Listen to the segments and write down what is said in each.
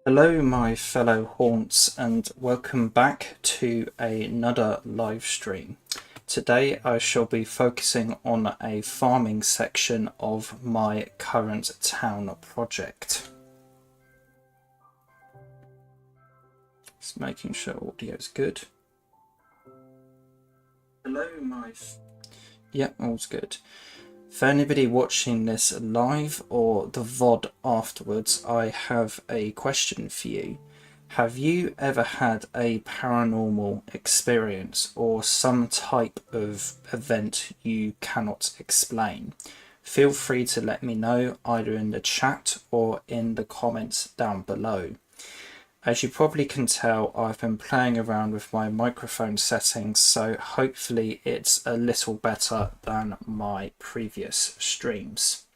Hello my fellow haunts and welcome back to another live stream. Today I shall be focusing on a farming section of my current town project. Just making sure audio is good. Hello my... Yep, all's good. For anybody watching this live or the VOD afterwards, I have a question for you. Have you ever had a paranormal experience or some type of event you cannot explain? Feel free to let me know either in the chat or in the comments down below. As you probably can tell, I've been playing around with my microphone settings, so hopefully it's a little better than my previous streams.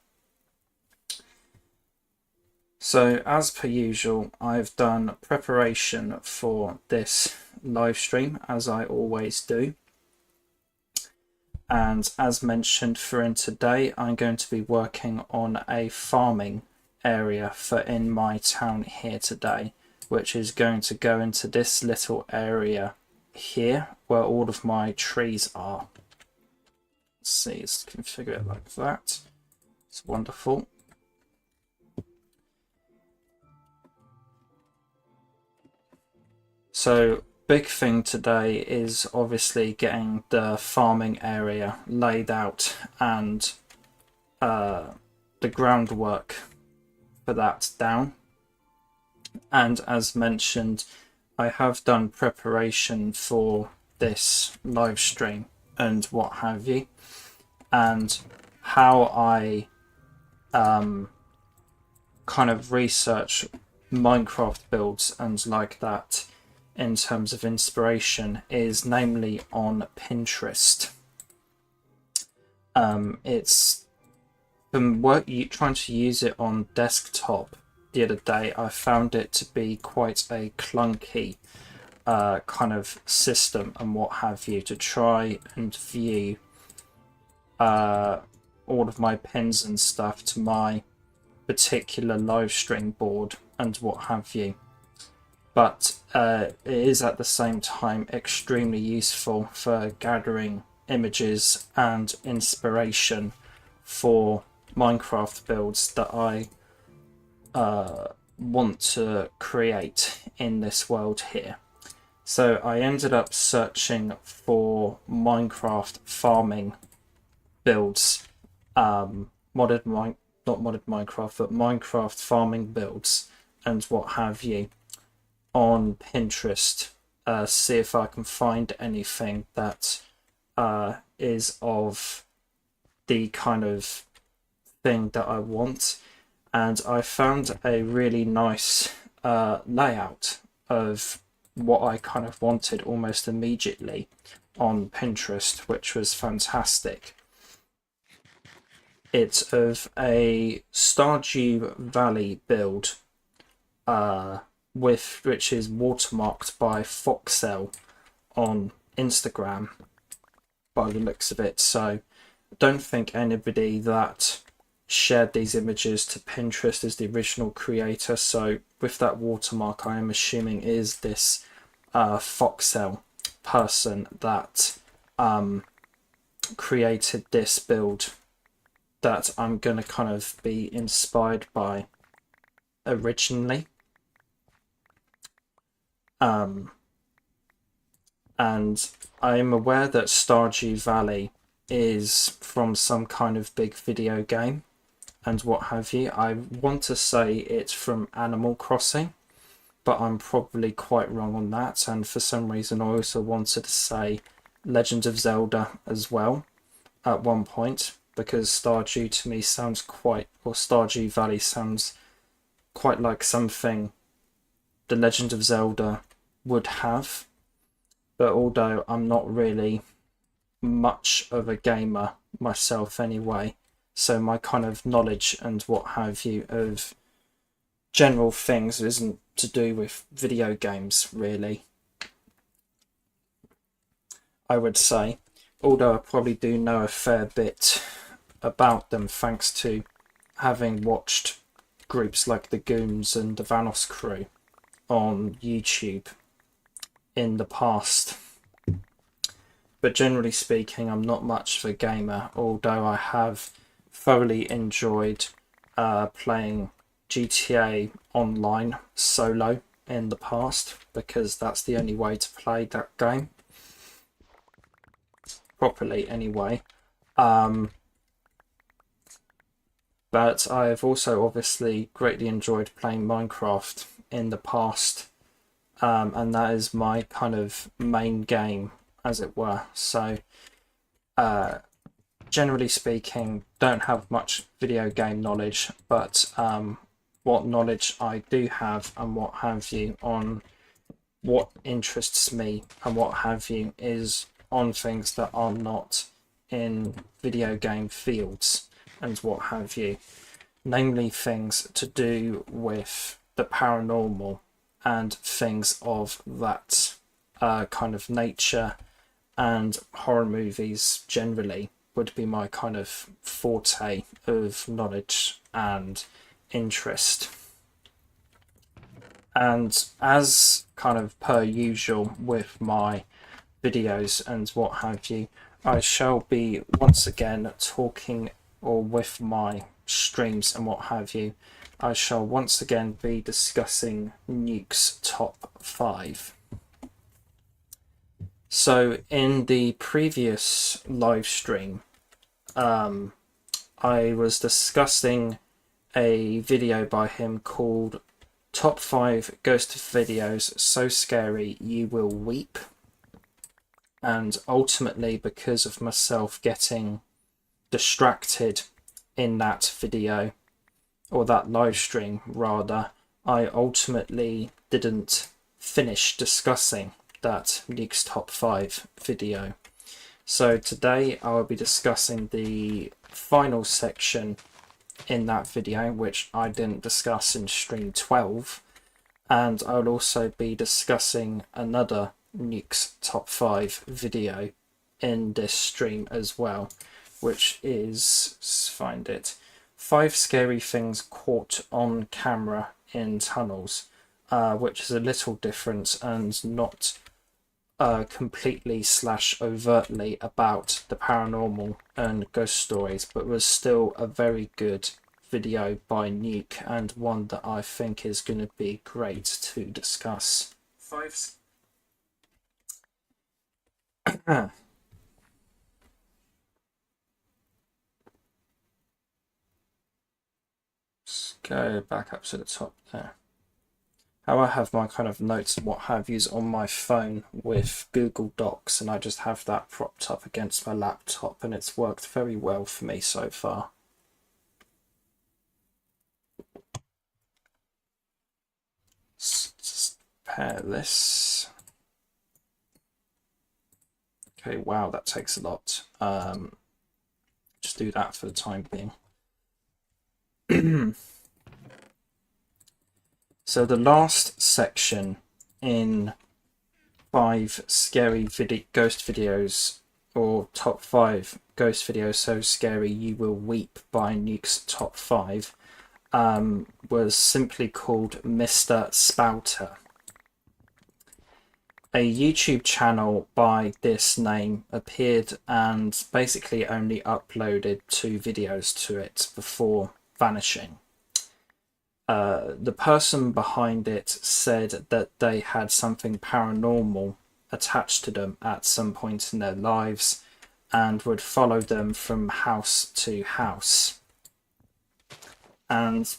So as per usual, I've done preparation for this live stream, as I always do. And as mentioned for today, I'm going to be working on a farming area for in my town here today, which is going to go into this little area here where all of my trees are. Let's see, let's configure it like that. It's wonderful. So big thing today is obviously getting the farming area laid out and the groundwork for that down. And as mentioned, I have done preparation for this live stream and what have you, and how I kind of research Minecraft builds and like that in terms of inspiration is namely on Pinterest. It's from trying to use it on desktop the other day. I found it to be quite a clunky kind of system and what have you to try and view all of my pins and stuff to my particular live stream board and what have you. But it is at the same time extremely useful for gathering images and inspiration for Minecraft builds that I want to create in this world here. So I ended up searching for Minecraft farming builds, not modded Minecraft, but Minecraft farming builds and what have you on Pinterest. See if I can find anything that is of the kind of thing that I want. And I found a really nice layout of what I kind of wanted almost immediately on Pinterest, which was fantastic. It's of a Stardew Valley build, which is watermarked by Foxel on Instagram by the looks of it. So I don't think anybody that shared these images to Pinterest is the original creator, so with that watermark I am assuming is this Foxel person that created this build that I'm going to kind of be inspired by originally. And I am aware that Stardew Valley is from some kind of big video game and what have you. I want to say it's from Animal Crossing, but I'm probably quite wrong on that. And for some reason I also wanted to say Legend of Zelda as well at one point, because Stardew to me sounds quite, or Stardew Valley sounds quite like something the Legend of Zelda would have. But although I'm not really much of a gamer myself anyway, so my kind of knowledge and what have you of general things isn't to do with video games really, I would say, although I probably do know a fair bit about them thanks to having watched groups like the Goons and the Vanos crew on YouTube in the past. But generally speaking, I'm not much of a gamer, although I have thoroughly enjoyed playing GTA Online solo in the past, because that's the only way to play that game properly anyway. But I've also obviously greatly enjoyed playing Minecraft in the past, and that is my kind of main game, as it were. So generally speaking, don't have much video game knowledge, but what knowledge I do have and what have you on what interests me and what have you is on things that are not in video game fields and what have you, namely things to do with the paranormal and things of that kind of nature, and horror movies generally would be my kind of forte of knowledge and interest. And as kind of per usual with my videos and what have you, I shall be once again talking, or with my streams and what have you, I shall once again be discussing Nuke's top 5. So in the previous live stream, I was discussing a video by him called Top 5 Ghost Videos So Scary You Will Weep. And ultimately, because of myself getting distracted in that video, or that live stream rather, I ultimately didn't finish discussing that Nuke's Top 5 video. So today I will be discussing the final section in that video, which I didn't discuss in stream 12, and I'll also be discussing another Nuke's Top 5 video in this stream as well, which is, let's find it, 5 scary things caught on camera in tunnels, which is a little different and not completely / overtly about the paranormal and ghost stories, but was still a very good video by Nuke, and one that I think is going to be great to discuss. Let's go back up to the top there. How I have my kind of notes and what have yous on my phone with Google Docs, and I just have that propped up against my laptop, and it's worked very well for me so far. Let's just pair this. Okay, wow, that takes a lot. Just do that for the time being. So the last section in 5 scary ghost videos, or top 5 ghost videos so scary you will weep by Nuke's top 5, was simply called Mr. Spouter. A YouTube channel by this name appeared and basically only uploaded 2 videos to it before vanishing. The person behind it said that they had something paranormal attached to them at some point in their lives and would follow them from house to house. And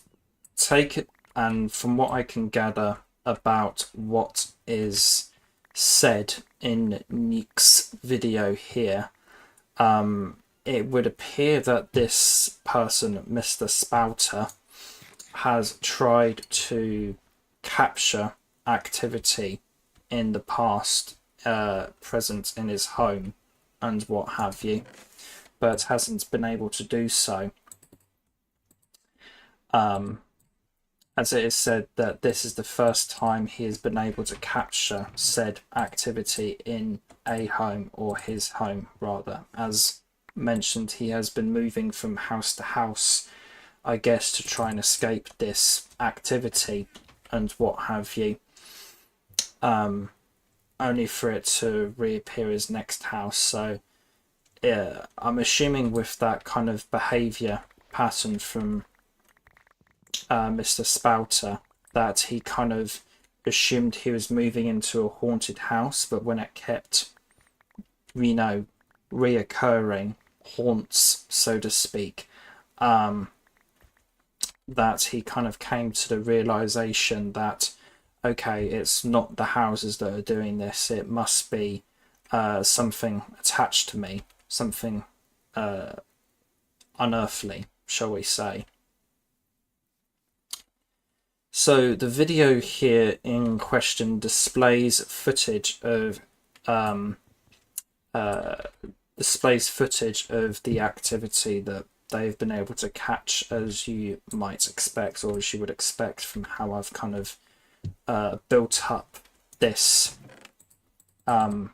from what I can gather about what is said in Nuke's video here, it would appear that this person, Mr. Spouter, has tried to capture activity in the past, present in his home and what have you, but hasn't been able to do so. As it is said that this is the first time he has been able to capture said activity in a home, or his home rather. As mentioned, he has been moving from house to house, I guess, to try and escape this activity and what have you. only for it to reappear as next house. So yeah, I'm assuming with that kind of behavior pattern from Mr. Spouter, that he kind of assumed he was moving into a haunted house, but when it kept, reoccurring haunts, so to speak, that he kind of came to the realization that, okay, it's not the houses that are doing this, it must be something attached to me, something unearthly, shall we say. So the video here in question displays footage of the activity that they've been able to catch, as you might expect, or as you would expect from how I've kind of built up this kind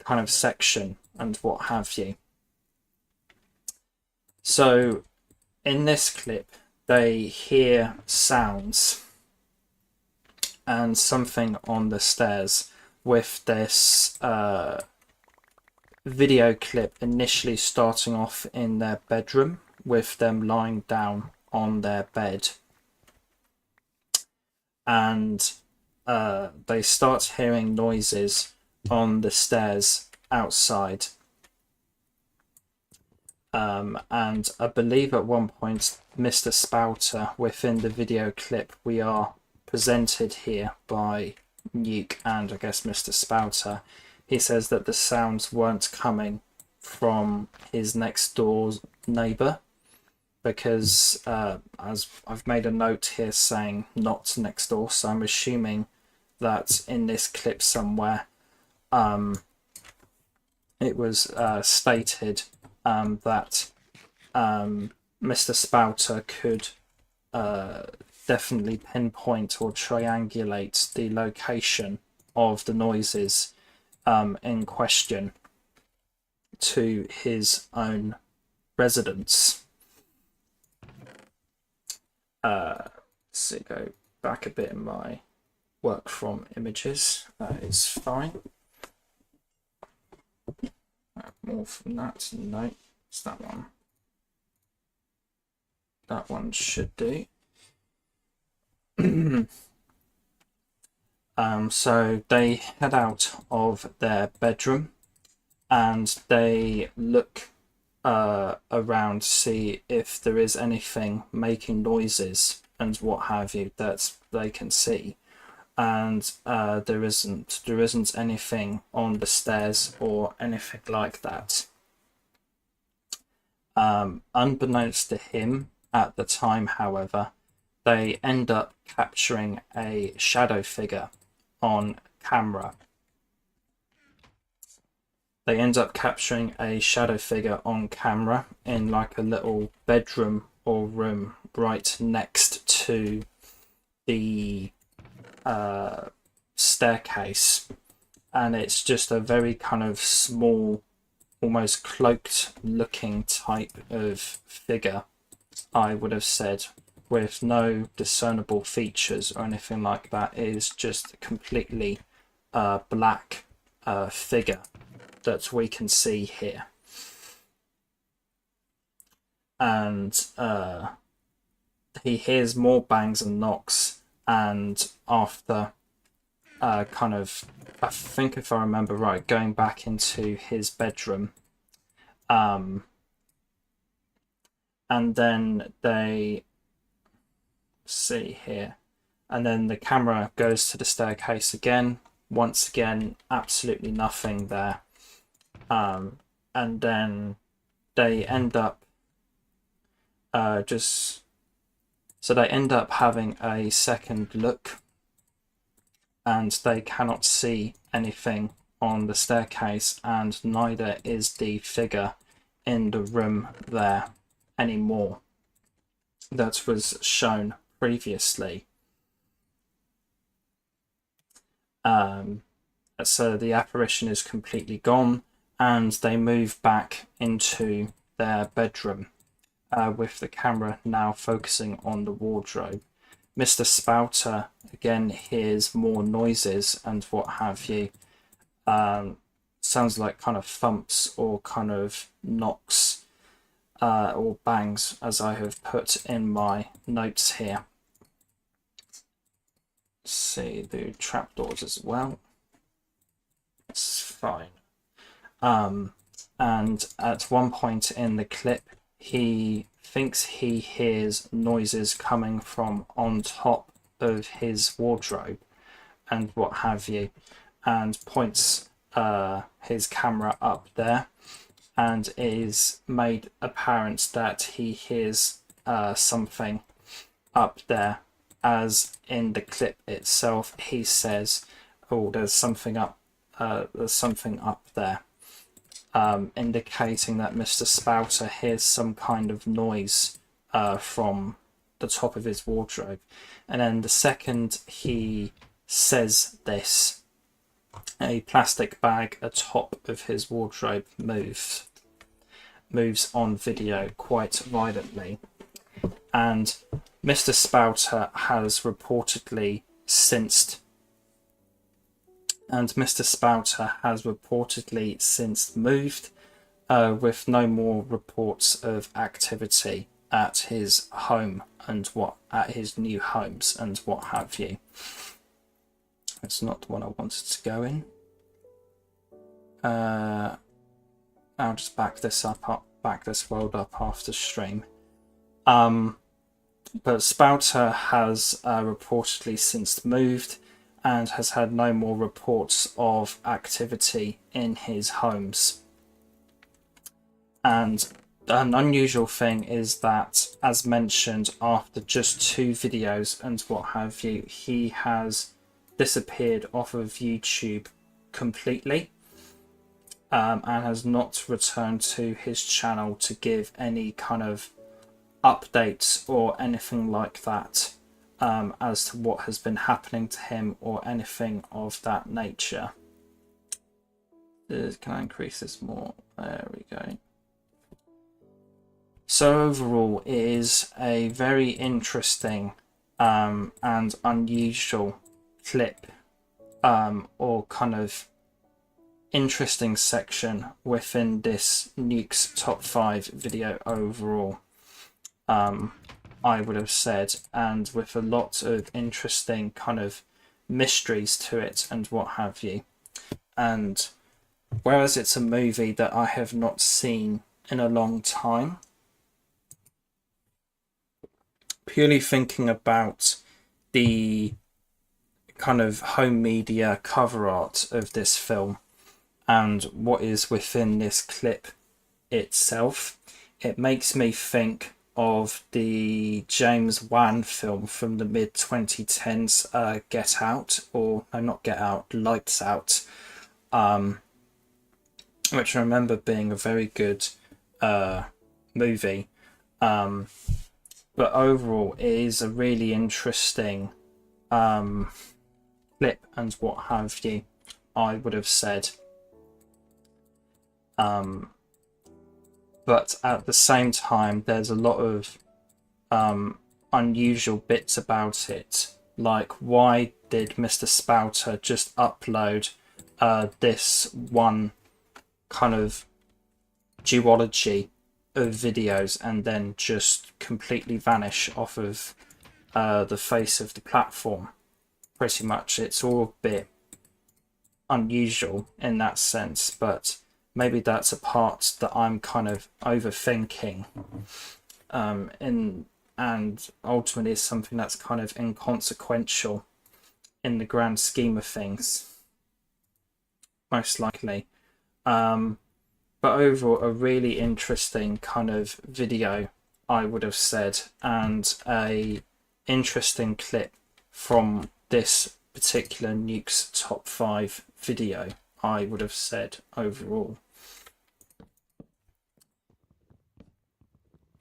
of section and what have you. So in this clip, they hear sounds and something on the stairs, with this video clip initially starting off in their bedroom with them lying down on their bed, and they start hearing noises on the stairs outside. And I believe at one point Mr. Spouter, within the video clip we are presented here by Nuke and I guess Mr. Spouter, he says that the sounds weren't coming from his next door neighbour, because as I've made a note here saying not next door, so I'm assuming that in this clip somewhere it was stated that Mr. Spouter could definitely pinpoint or triangulate the location of the noises in question to his own residence. So go back a bit in my work from images. That is fine. More from that. No, it's that one. That one should do. So they head out of their bedroom and they look around to see if there is anything making noises and what have you that they can see, and there isn't anything on the stairs or anything like that. Unbeknownst to him at the time, however, they end up capturing a shadow figure on camera. They end up capturing a shadow figure on camera in like a little bedroom or room right next to the staircase, and it's just a very kind of small, almost cloaked looking type of figure, I would have said, with no discernible features or anything like that. It is just a completely black figure that we can see here. And he hears more bangs and knocks, and after kind of, I think if I remember right, going back into his bedroom, and then they see here, and then the camera goes to the staircase again. Once again, absolutely nothing there. And then they end up they end up having a second look, and they cannot see anything on the staircase, and neither is the figure in the room there anymore that was shown previously. So the apparition is completely gone, and they move back into their bedroom with the camera now focusing on the wardrobe. Mr. Spouter again hears more noises and what have you. Sounds like kind of thumps or kind of knocks or bangs, as I have put in my notes here. Let's see the trapdoors as well. It's fine. And at one point in the clip, he thinks he hears noises coming from on top of his wardrobe and what have you, and points his camera up there, and is made apparent that he hears something up there, as in the clip itself he says, oh, there's something up there, indicating that Mr. Spouter hears some kind of noise from the top of his wardrobe. And then the second he says this, a plastic bag atop of his wardrobe moves on video quite violently. And Mr. Spouter has reportedly since moved, with no more reports of activity at his home and at his new homes and what have you. That's not the one I wanted to go in. I'll just back this world up after stream. But Spouter has reportedly since moved and has had no more reports of activity in his homes. And an unusual thing is that, as mentioned, after just 2 videos and what have you, he has disappeared off of YouTube completely, and has not returned to his channel to give any kind of updates or anything like that, as to what has been happening to him or anything of that nature. Can I increase this more? There we go. So overall, it is a very interesting and unusual clip, or kind of interesting section within this Nuke's top 5 video overall, I would have said, and with a lot of interesting kind of mysteries to it and what have you. And whereas it's a movie that I have not seen in a long time, purely thinking about the kind of home media cover art of this film and what is within this clip itself, it makes me think of the James Wan film from the mid-2010s, Get Out, or no, not Get Out, Lights Out, which I remember being a very good movie. But overall, it is a really interesting clip and what have you, I would have said. But at the same time, there's a lot of unusual bits about it. Like, why did Mr. Spouter just upload this one kind of duology of videos and then just completely vanish off of the face of the platform? Pretty much, it's all a bit unusual in that sense, but maybe that's a part that I'm kind of overthinking, and ultimately is something that's kind of inconsequential in the grand scheme of things, most likely. But overall, a really interesting kind of video, I would have said, and a interesting clip from this particular Nuke's top 5 video, I would have said overall.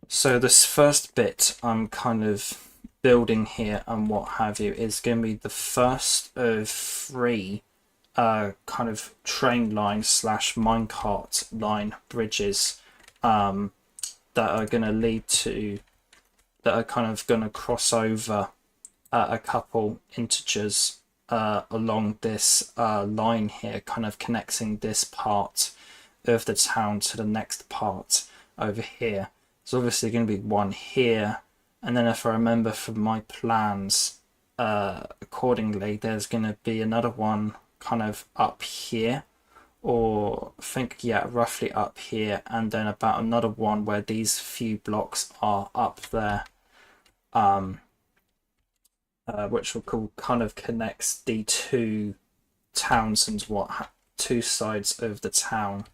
So this first bit I'm kind of building here and what have you is going to be the first of 3 kind of train line / minecart line bridges that are going to lead to, that are kind of going to cross over a couple integers along this line here, kind of connecting this part of the town to the next part over here. There's obviously going to be one here, and then if I remember from my plans accordingly, there's going to be another one kind of up here, or I think, yeah, roughly up here, and then about another one where these few blocks are up there, which will call kind of connects the two towns and two sides of the town,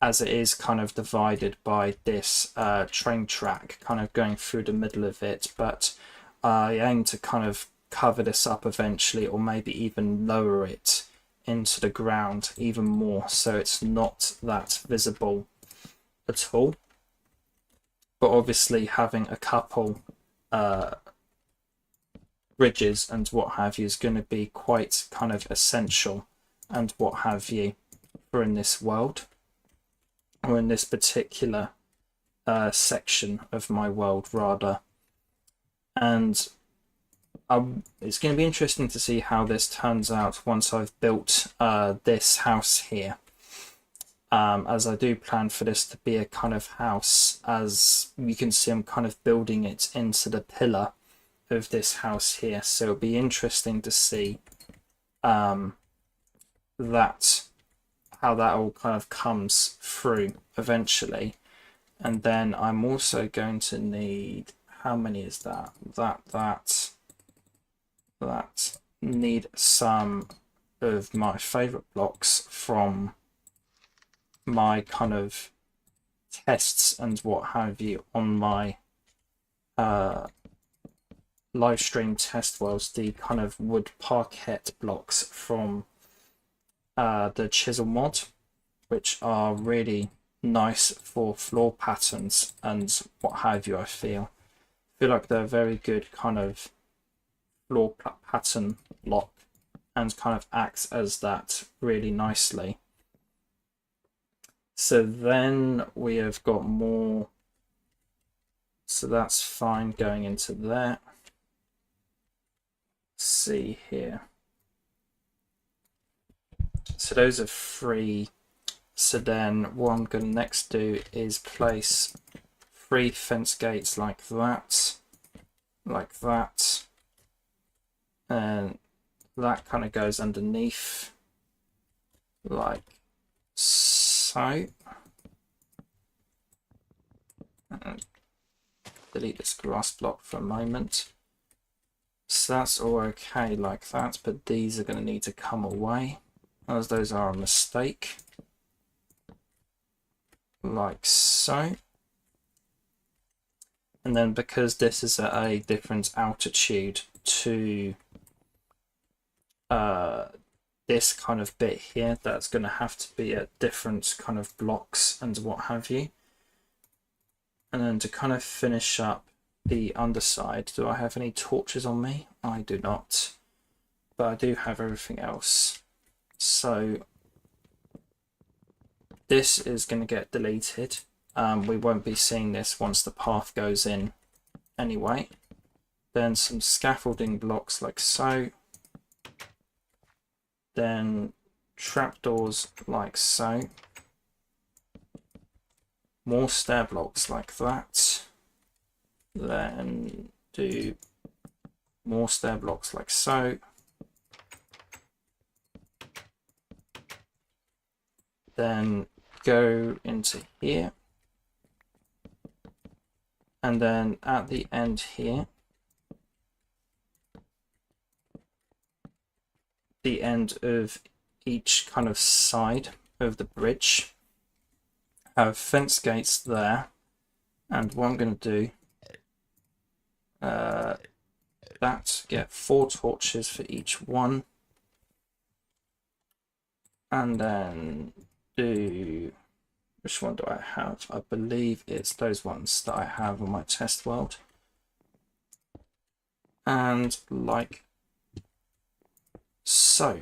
as it is kind of divided by this train track kind of going through the middle of it. But I aim to kind of cover this up eventually, or maybe even lower it into the ground even more, so it's not that visible at all. But obviously having a couple bridges and what have you is going to be quite kind of essential and what have you for in this world, or in this particular section of my world rather. And it's going to be interesting to see how this turns out once I've built this house here, as I do plan for this to be a kind of house. As you can see, I'm kind of building it into the pillar of this house here, so it'll be interesting to see how that all kind of comes through eventually. And then I'm also going to need, how many is that? That need some of my favorite blocks from my kind of tests and what have you on my live stream test worlds, the kind of wood parquet blocks from the chisel mod, which are really nice for floor patterns and what have you. I feel like they're very good kind of floor pattern block, and kind of acts as that really nicely. So then we have got more, so that's fine going into there. Let's see here, so those are 3. So then what I'm going to next do is place 3 fence gates like that, and that kind of goes underneath like so. And delete this grass block for a moment. So that's all okay like that, but these are going to need to come away, as those are a mistake, like so. And then because this is at a different altitude to this kind of bit here, that's going to have to be at different kind of blocks and what have you. And then to kind of finish up the underside, do I have any torches on me? I do not, but I do have everything else. So this is going to get deleted. We won't be seeing this once the path goes in anyway. Then some scaffolding blocks like so. Then trapdoors like so. More stair blocks like that. Then do more stair blocks like so. Then go into here. And then at the end here, the end of each kind of side of the bridge, have fence gates there. And what I'm going to do, get 4 torches for each one, and then do, which one do I have? I believe it's those ones that I have on my test world. And like so.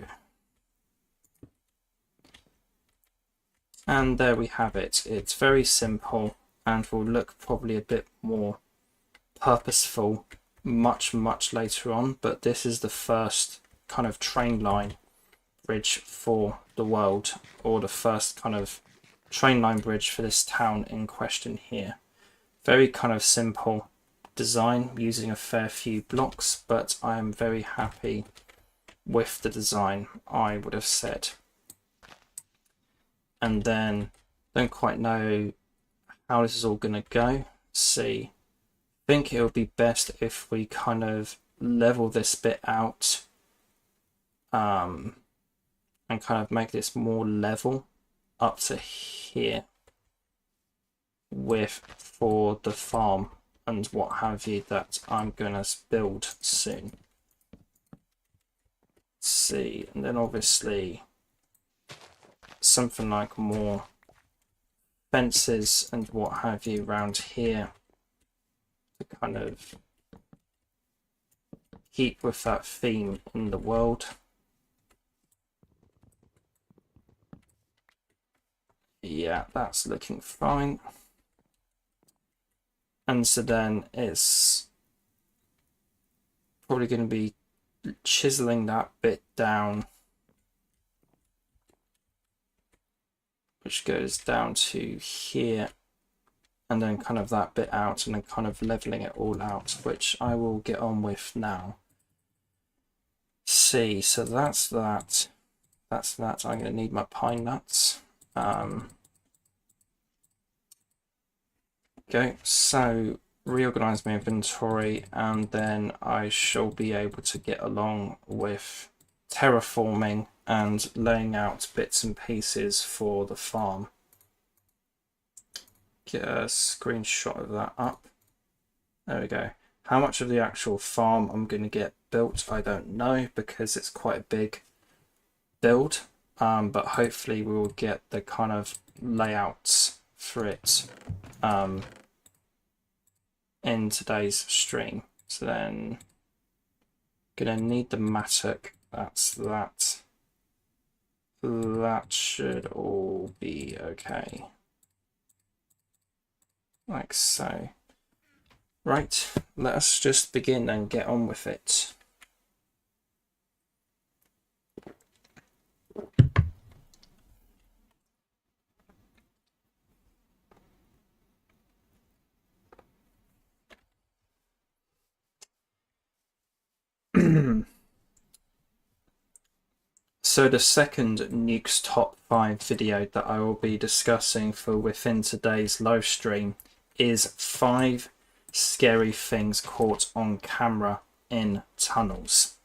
And there we have it. It's very simple and will look probably a bit more purposeful much later on, but this is the first kind of train line bridge for the world, or the first kind of train line bridge for this town in question here. Very kind of simple design using a fair few blocks, but I am very happy with the design, I would have said. And then don't quite know how this is all going to go. See, I think it would be best if we kind of level this bit out and kind of make this more level up to here with for the farm and what have you that I'm gonna build soon. Let's see, and then obviously something like more fences and what have you around here to kind of keep with that theme in the world. Yeah, that's looking fine. And so then it's probably going to be chiseling that bit down, which goes down to here, and then kind of that bit out, and then kind of leveling it all out, which I will get on with now. See, so that's that. That's that. I'm going to need my pine nuts. Okay, so reorganize my inventory, and then I shall be able to get along with terraforming and laying out bits and pieces for the farm. Get a screenshot of that up. There we go. How much of the actual farm I'm going to get built, I don't know, because it's quite a big build, but hopefully we will get the kind of layouts for it in today's stream. So then gonna need the mattock. That's that. That should all be okay, like so. Right, let us just begin and get on with it. So the second Nuke's Top 5 video that I will be discussing for within today's live stream is 5 scary things caught on camera in tunnels.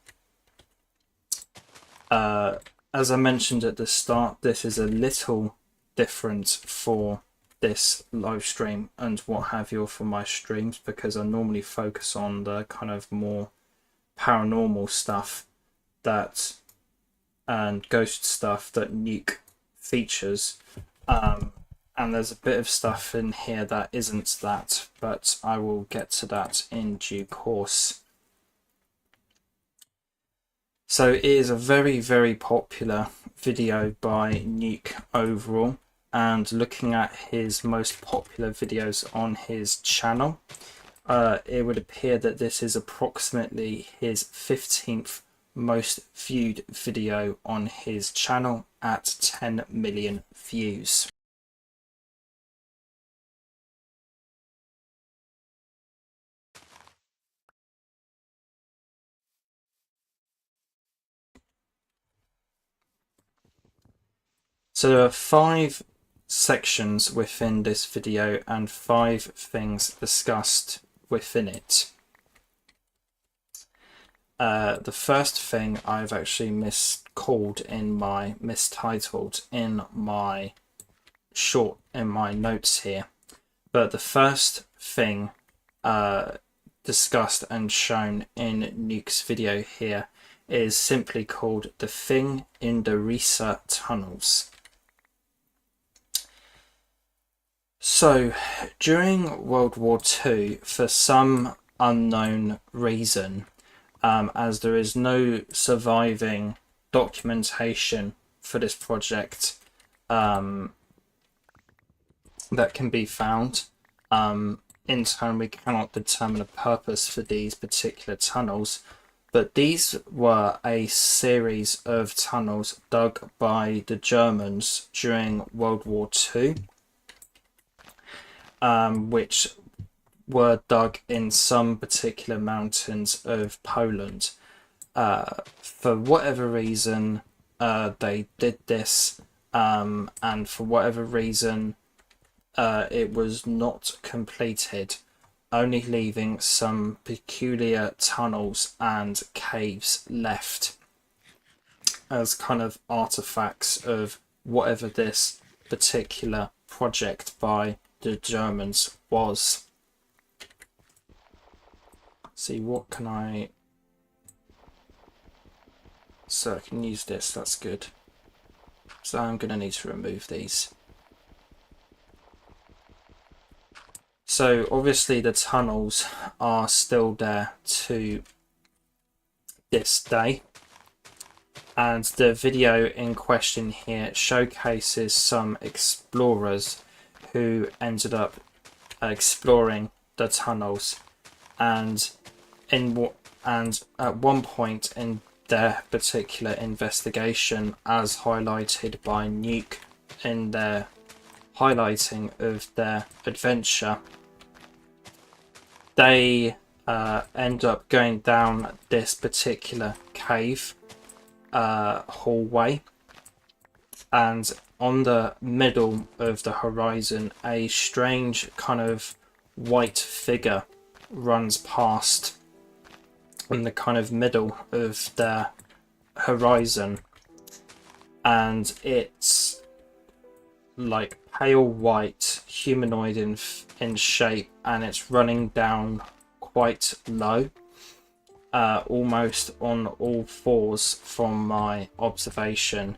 As I mentioned at the start, this is a little different for this live stream and what have you for my streams, because I normally focus on the kind of more paranormal stuff that and ghost stuff that Nuke features, and there's a bit of stuff in here that isn't that, but I will get to that in due course. So it is a very popular video by Nuke overall, and looking at his most popular videos on his channel, it would appear that this is approximately his 15th most viewed video on his channel at 10 million views. So there are 5 sections within this video and 5 things discussed within it. The first thing I've actually mistitled in my in my notes here, but the first thing discussed and shown in Nuke's video here is simply called The Thing in the Risa Tunnels. So during World War II, for some unknown reason, as there is no surviving documentation for this project that can be found, in turn we cannot determine a purpose for these particular tunnels, but these were a series of tunnels dug by the Germans during World War II, which were dug in some particular mountains of Poland. For whatever reason, they did this, and for whatever reason, it was not completed, only leaving some peculiar tunnels and caves left as kind of artifacts of whatever this particular project by the Germans was. See, what can I... So I can use this, that's good. So I'm going to need to remove these. So obviously the tunnels are still there to this day. And the video in question here showcases some explorers who ended up exploring the tunnels, and at one point in their particular investigation, as highlighted by Nuke in their highlighting of their adventure, they end up going down this particular cave hallway, and on the middle of the horizon a strange kind of white figure runs past in the kind of middle of the horizon, and it's like pale white, humanoid in shape, and it's running down quite low, almost on all fours from my observation.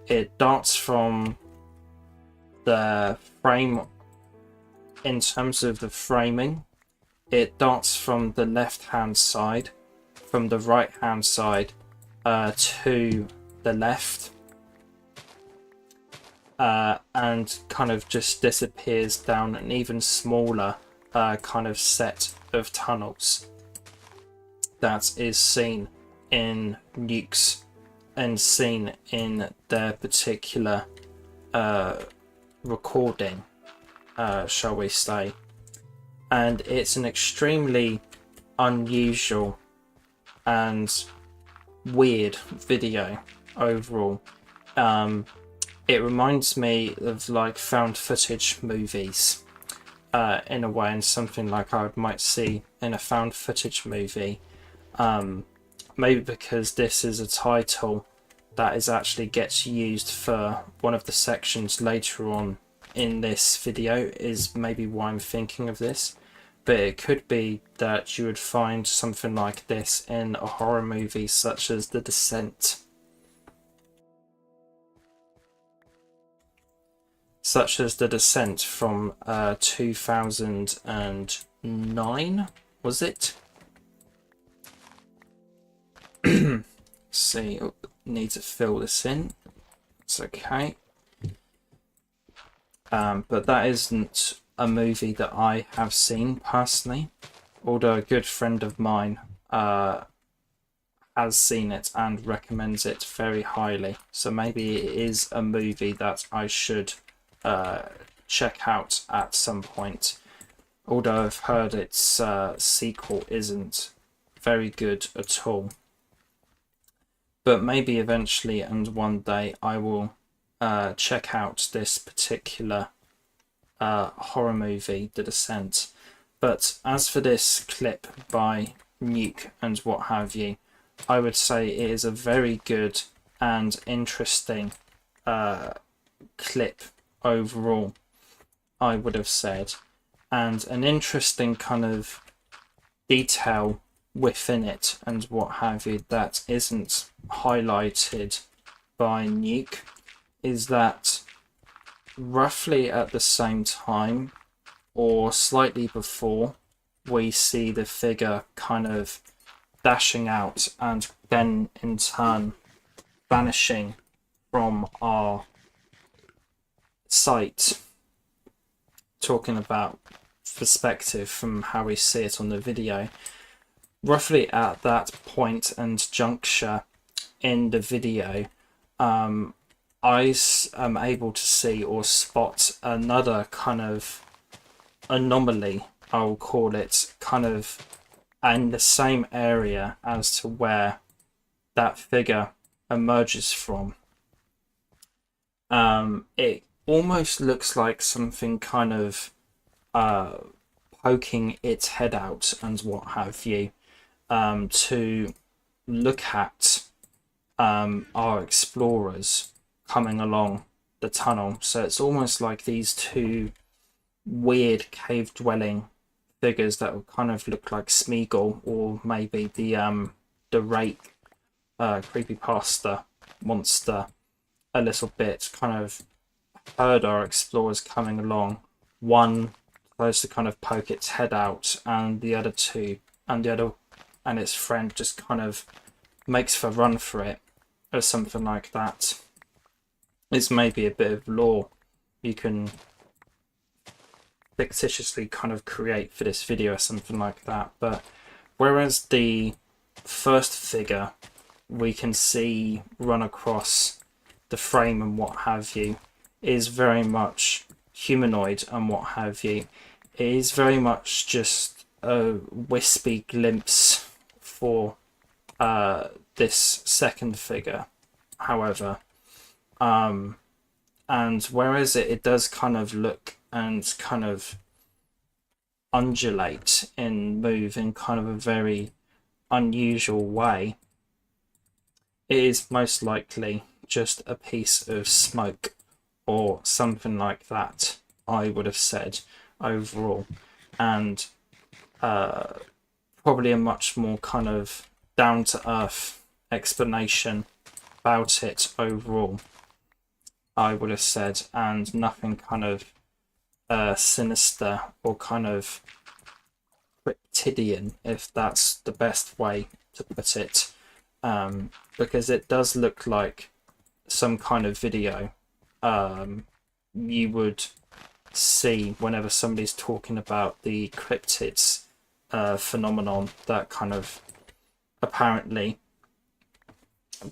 It darts from the frame. In terms of the framing, it darts from the left hand side, from the right hand side to the left, and kind of just disappears down an even smaller kind of set of tunnels that is seen in Nukes and seen in their particular recording, shall we say. And it's an extremely unusual and weird video overall. It reminds me of like found footage movies in a way, and something like I might see in a found footage movie. Maybe because this is a title that is actually gets used for one of the sections later on in this video is maybe why I'm thinking of this. But it could be that you would find something like this in a horror movie such as The Descent. Such as The Descent from 2009, was it? See, need to fill this in. It's okay. But that isn't a movie that I have seen personally, although a good friend of mine has seen it and recommends it very highly. So maybe it is a movie that I should check out at some point, although I've heard its sequel isn't very good at all. But maybe eventually and one day I will check out this particular horror movie, The Descent. But as for this clip by Nuke and what have you, I would say it is a very good and interesting clip overall, I would have said, and an interesting kind of detail within it and what have you that isn't highlighted by Nuke is that roughly at the same time or slightly before we see the figure kind of dashing out and then in turn vanishing from our sight, talking about perspective from how we see it on the video. Roughly at that point and juncture in the video, I am able to see or spot another kind of anomaly, I'll call it, kind of in the same area as to where that figure emerges from. It almost looks like something kind of poking its head out and what have you, to look at our explorers coming along the tunnel. So it's almost like these two weird cave dwelling figures that will kind of look like Smeagol, or maybe the Rake creepypasta monster a little bit, kind of heard our explorers coming along. One tries to kind of poke its head out, and the other two and its friend just kind of makes for run for it, or something like that. It's maybe a bit of lore you can fictitiously kind of create for this video or something like that. But whereas the first figure we can see run across the frame and what have you is very much humanoid and what have you, it is very much just a wispy glimpse for this second figure, however. And whereas it does kind of look and kind of undulate and move in kind of a very unusual way, it is most likely just a piece of smoke or something like that, I would have said overall. And probably a much more kind of down-to-earth explanation about it overall, I would have said, and nothing kind of sinister or kind of cryptidian, if that's the best way to put it, because it does look like some kind of video you would see whenever somebody's talking about the cryptids phenomenon that kind of apparently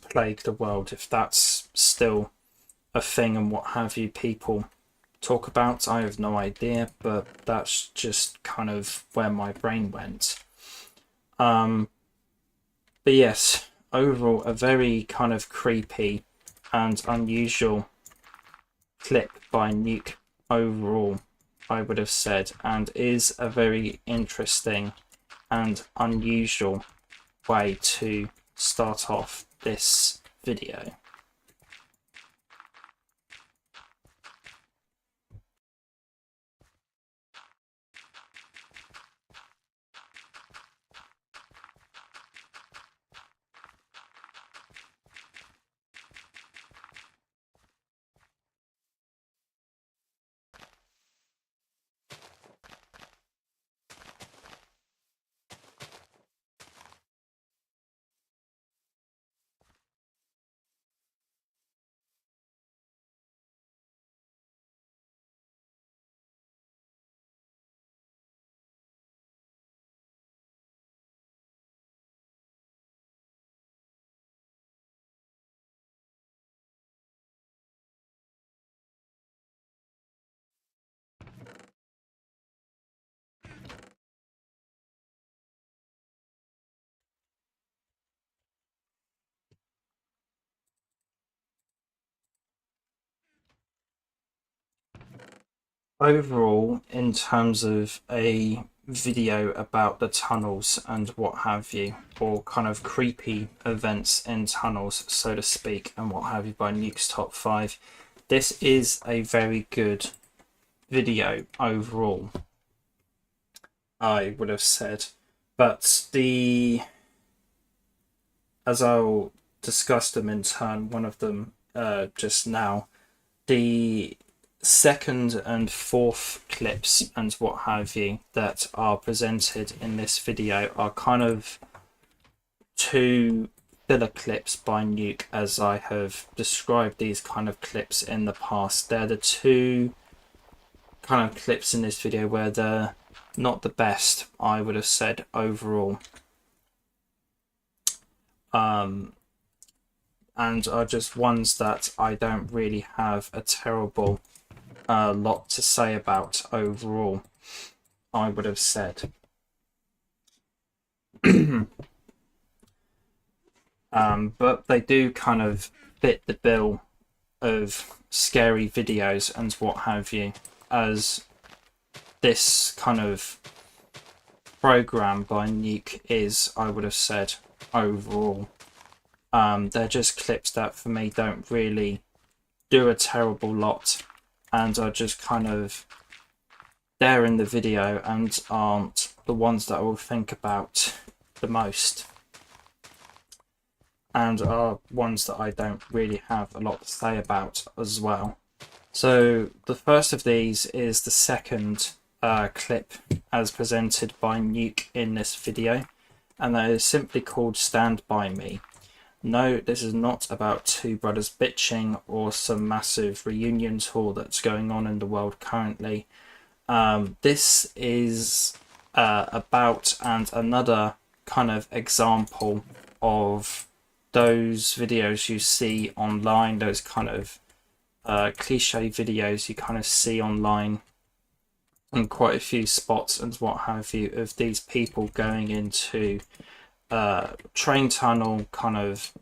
plague the world, if that's still a thing and what have you people talk about. I have no idea, but that's just kind of where my brain went. But yes, overall a very kind of creepy and unusual clip by Nuke overall, I would have said, and is a very interesting and unusual way to start off this video. Overall, in terms of a video about the tunnels and what have you, or kind of creepy events in tunnels, so to speak, and what have you, by Nuke's Top 5, this is a very good video overall, I would have said. But as I'll discuss them in turn, one of them just now, the second and fourth clips and what have you that are presented in this video are kind of two filler clips by Nuke, as I have described these kind of clips in the past. They're the two kind of clips in this video where the not the best, I would have said, overall. And are just ones that I don't really have a terrible lot to say about overall, I would have said. But they do kind of fit the bill of scary videos and what have you, as this kind of program by Nuke is, I would have said, overall. They're just clips that for me don't really do a terrible lot and are just kind of there in the video and aren't the ones that I will think about the most, and are ones that I don't really have a lot to say about as well. So the first of these is the second clip as presented by Nuke in this video, and that is simply called Stand By Me. No, this is not about two brothers bitching or some massive reunion tour that's going on in the world currently. This is about and another kind of example of those videos you see online, those kind of cliche videos you kind of see online in quite a few spots and what have you, of these people going into train tunnel, kind of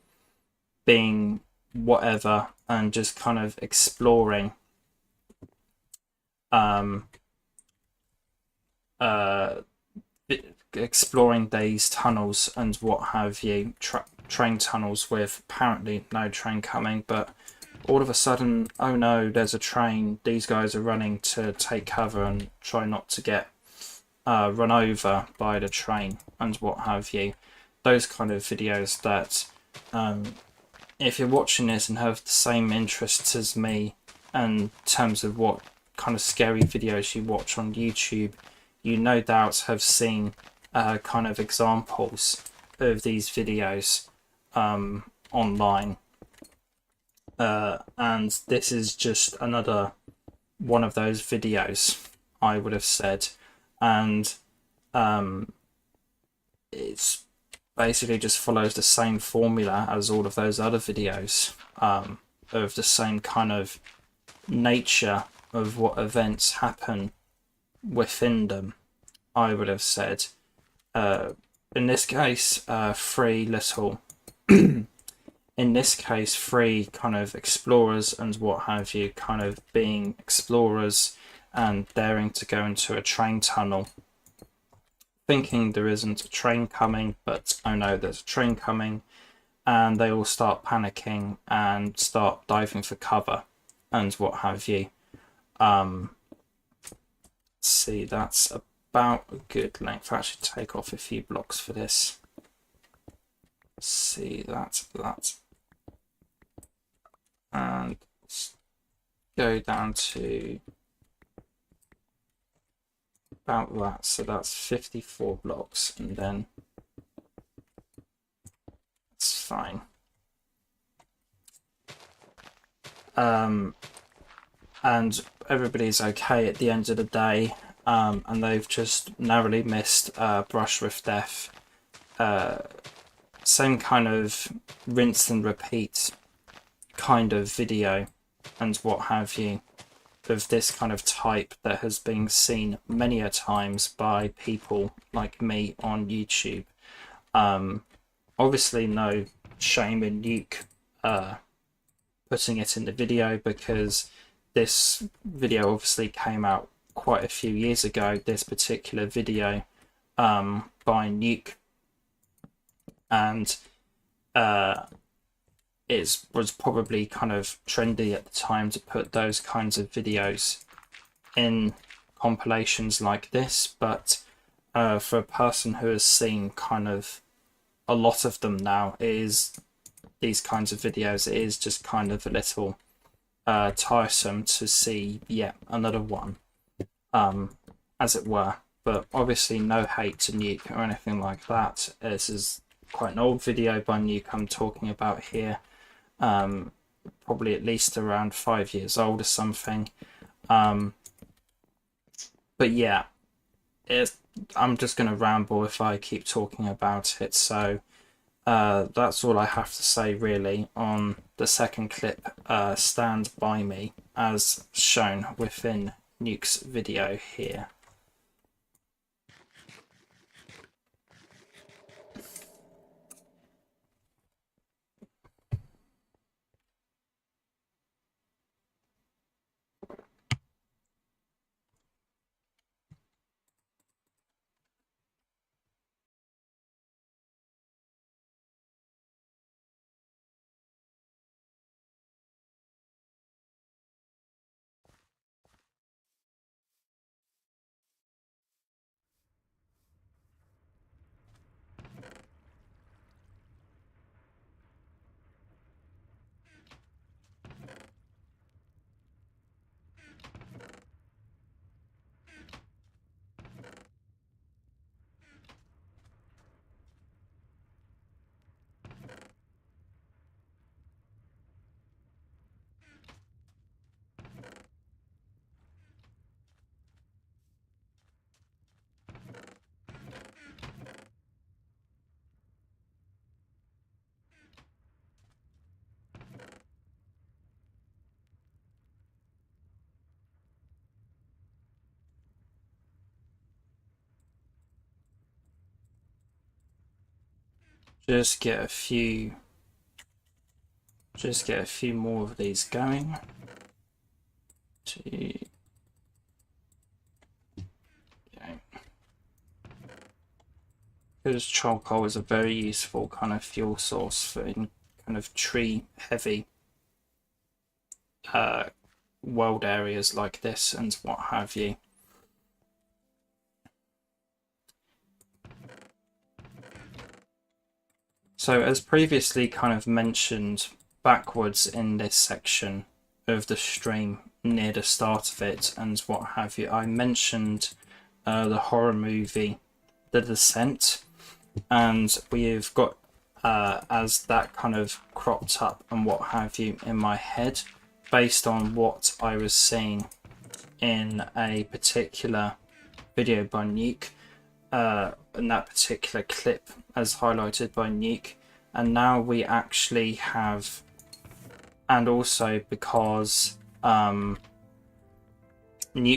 being whatever and just kind of exploring exploring these tunnels and what have you, train tunnels with apparently no train coming, but all of a sudden, oh no, there's a train. These guys are running to take cover and try not to get run over by the train and what have you. Those kind of videos that if you're watching this and have the same interests as me in terms of what kind of scary videos you watch on YouTube, you no doubt have seen kind of examples of these videos online. And this is just another one of those videos, I would have said. And it's basically just follows the same formula as all of those other videos, of the same kind of nature of what events happen within them, I would have said. In this case, in this case, three kind of explorers and what have you, kind of being explorers and daring to go into a train tunnel, thinking there isn't a train coming, but oh no, there's a train coming, and they all start panicking and start diving for cover and what have you. See, that's about a good length. I should take off a few blocks for this. See, that. And go down to about that, so that's 54 blocks, and then it's fine. And everybody's okay at the end of the day, and they've just narrowly missed brush with death. Same kind of rinse and repeat kind of video and what have you, of this kind of type that has been seen many a times by people like me on YouTube. Obviously no shame in Nuke putting it in the video, because this video obviously came out quite a few years ago, this particular video by Nuke, and it was probably kind of trendy at the time to put those kinds of videos in compilations like this, but for a person who has seen kind of a lot of them now, these kinds of videos, it is just kind of a little tiresome to see yet another one, as it were. But obviously no hate to Nuke or anything like that. This is quite an old video by Nuke I'm talking about here, probably at least around 5 years old or something. But yeah, I'm just going to ramble if I keep talking about it. So that's all I have to say really on the second clip, Stand By Me, as shown within Nuke's video here. Just get a few more of these going. Because charcoal is a very useful kind of fuel source for in kind of tree heavy world areas like this and what have you. So as previously kind of mentioned backwards in this section of the stream near the start of it and what have you, I mentioned the horror movie The Descent, and we've got as that kind of cropped up and what have you in my head based on what I was seeing in a particular video by Nuke, in that particular clip as highlighted by Nuke. And now we actually have, and also because Nuke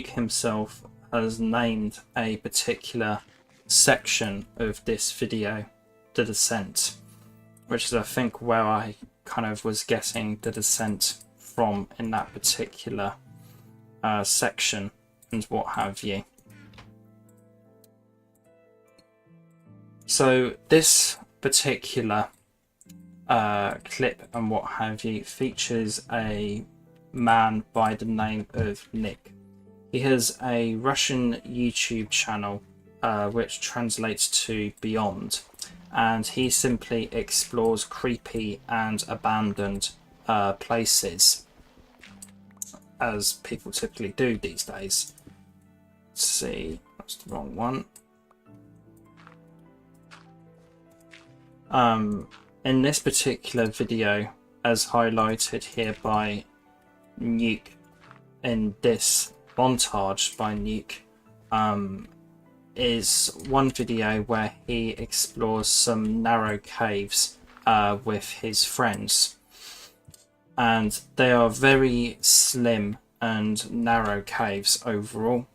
himself has named a particular section of this video The Descent, which is I think where I kind of was getting The Descent from in that particular section and what have you. So this particular clip and what have you features a man by the name of Nick. He has a Russian YouTube channel which translates to Beyond, and he simply explores creepy and abandoned places, as people typically do these days. Let's see, that's the wrong one. In this particular video, as highlighted here by Nuke, in this montage by Nuke, is one video where he explores some narrow caves with his friends, and they are very slim and narrow caves overall.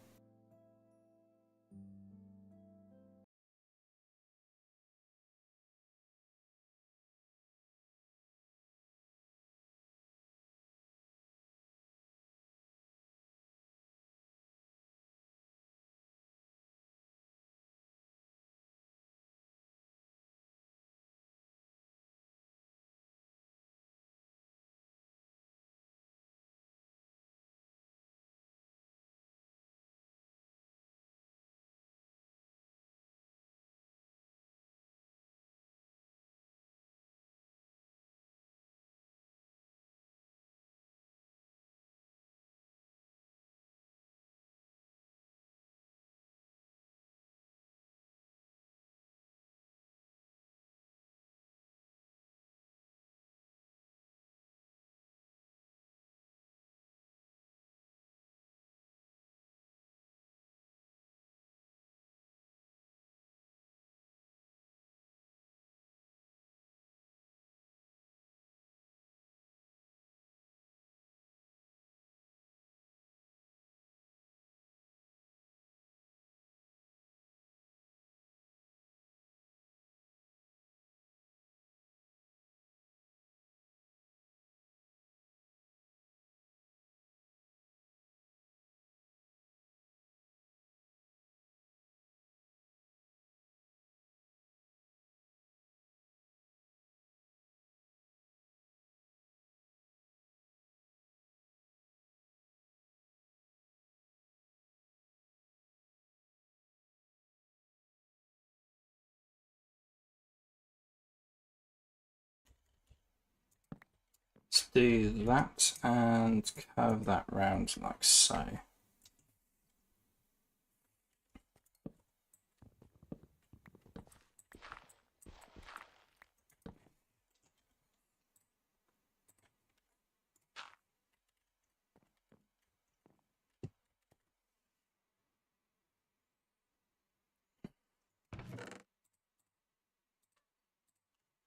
do that and curve that round like so.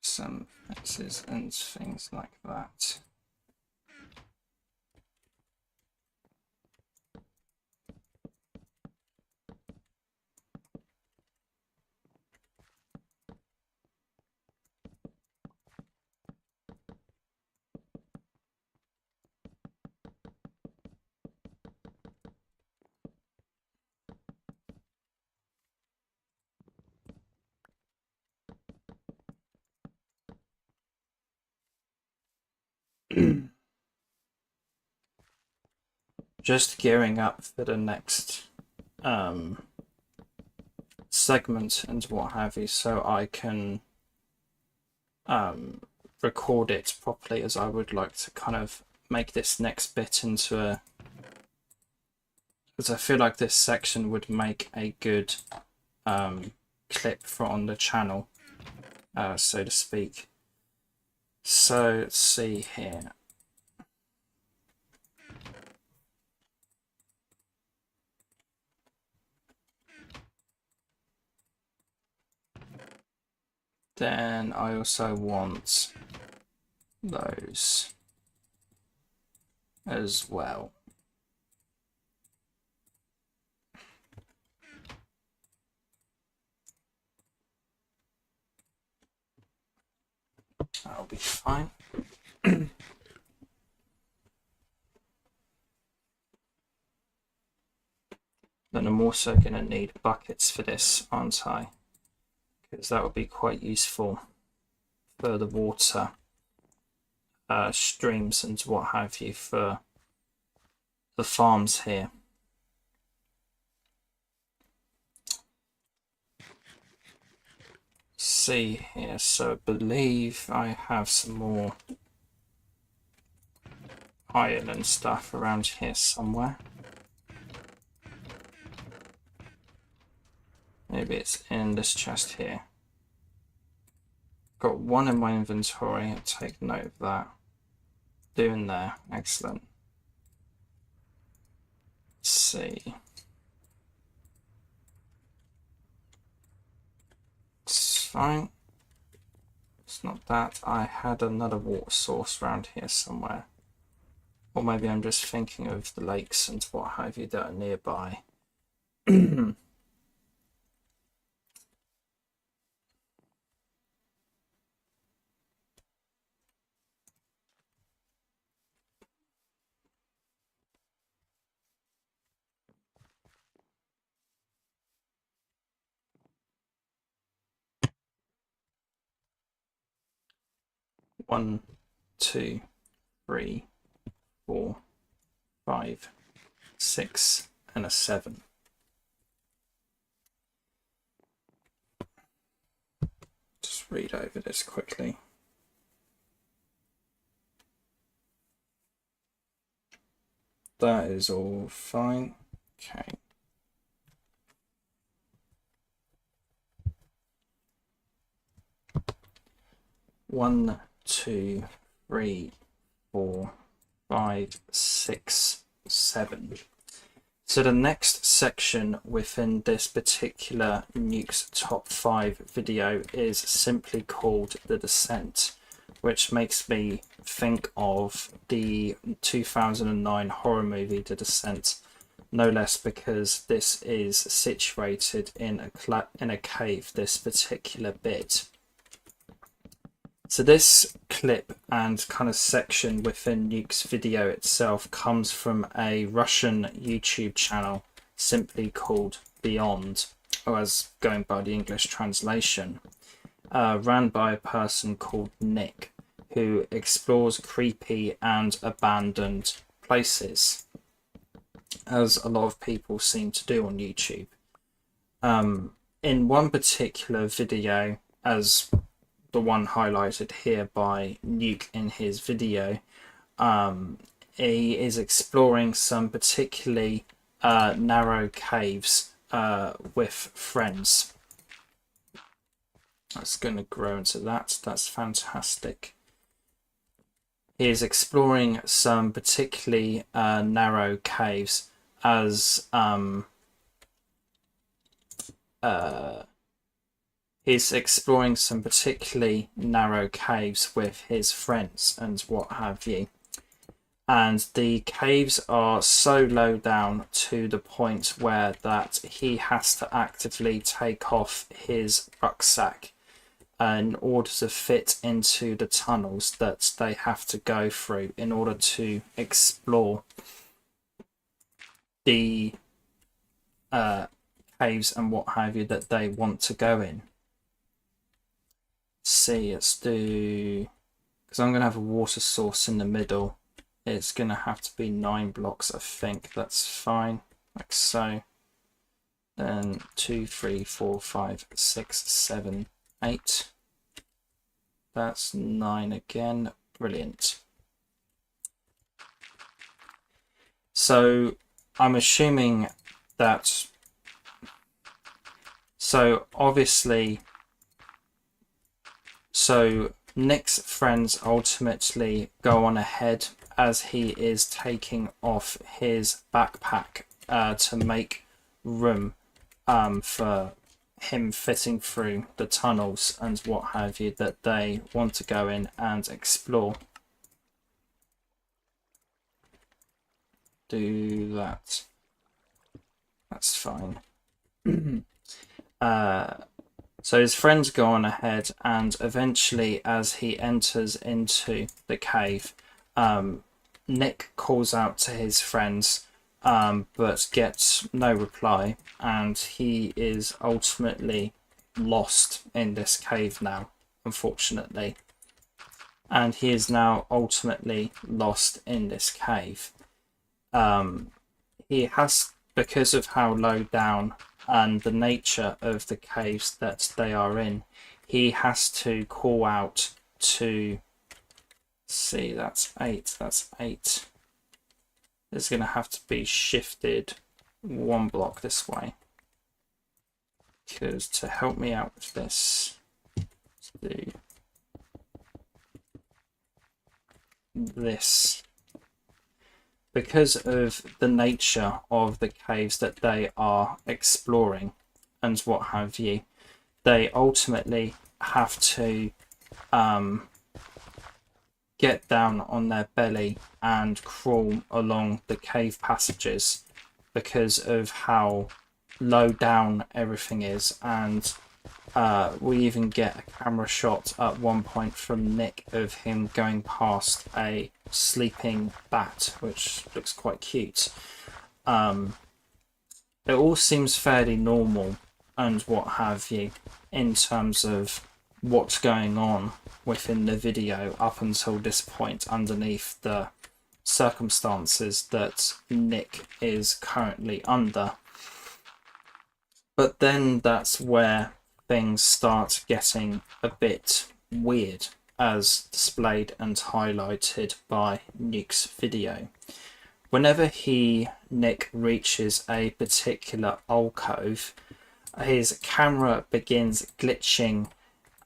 Some fences and things like that. Just gearing up for the next segment and what have you, so I can record it properly, as I would like to kind of make this next bit into a, because I feel like this section would make a good clip for on the channel, so to speak. So let's see here. Then I also want those as well. That'll be fine. Then I'm also going to need buckets for this, aren't I? Because that would be quite useful for the water streams and what have you for the farms here. See here, so I believe I have some more iron and stuff around here somewhere. Maybe it's in this chest here. Got one in my inventory, I'll take note of that. Doing there, excellent. Let's see. It's fine. It's not that. I had another water source around here somewhere. Or maybe I'm just thinking of the lakes and what have you that are nearby. 1, 2, 3, 4, 5, 6, and a 7. Just read over this quickly. That is all fine. Okay. One, 2, 3, 4, 5, 6, 7. So the next section within this particular Nuke's Top 5 video is simply called The Descent, which makes me think of the 2009 horror movie The Descent, no less, because this is situated in a cave, this particular bit. So this clip and kind of section within Nuke's video itself comes from a Russian YouTube channel simply called Beyond, or as going by the English translation, ran by a person called Nick, who explores creepy and abandoned places, as a lot of people seem to do on YouTube. In one particular video, as the one highlighted here by Nuke in his video, he is exploring some particularly narrow caves with friends. That's going to grow into that. That's fantastic. He is exploring some particularly narrow caves as he's exploring some particularly narrow caves with his friends and what have you. And the caves are so low down to the point where that he has to actively take off his rucksack in order to fit into the tunnels that they have to go through in order to explore the caves and what have you that they want to go in. See, let's do, because I'm going to have a water source in the middle. It's going to have to be 9 blocks, I think. That's fine, like so. Then 2, 3, 4, 5, 6, 7, 8. That's 9 again. Brilliant. So I'm assuming that, so obviously, so Nick's friends ultimately go on ahead as he is taking off his backpack to make room for him fitting through the tunnels and what have you that they want to go in and explore. Do that. That's fine. So his friends go on ahead, and eventually as he enters into the cave, Nick calls out to his friends, but gets no reply, and he is ultimately lost in this cave now, unfortunately. And he is now ultimately lost in this cave. He has, because of how low down and the nature of the caves that they are in, he has to call out to, see, that's 8, that's 8. It's going to have to be shifted 1 block this way, because to help me out with this, let's do this. Because of the nature of the caves that they are exploring and what have you, they ultimately have to get down on their belly and crawl along the cave passages because of how low down everything is. And we even get a camera shot at one point from Nick of him going past a sleeping bat, which looks quite cute. It all seems fairly normal and what have you in terms of what's going on within the video up until this point, underneath the circumstances that Nick is currently under. But then that's where things start getting a bit weird, as displayed and highlighted by Nuke's video. Whenever Nick reaches a particular alcove, his camera begins glitching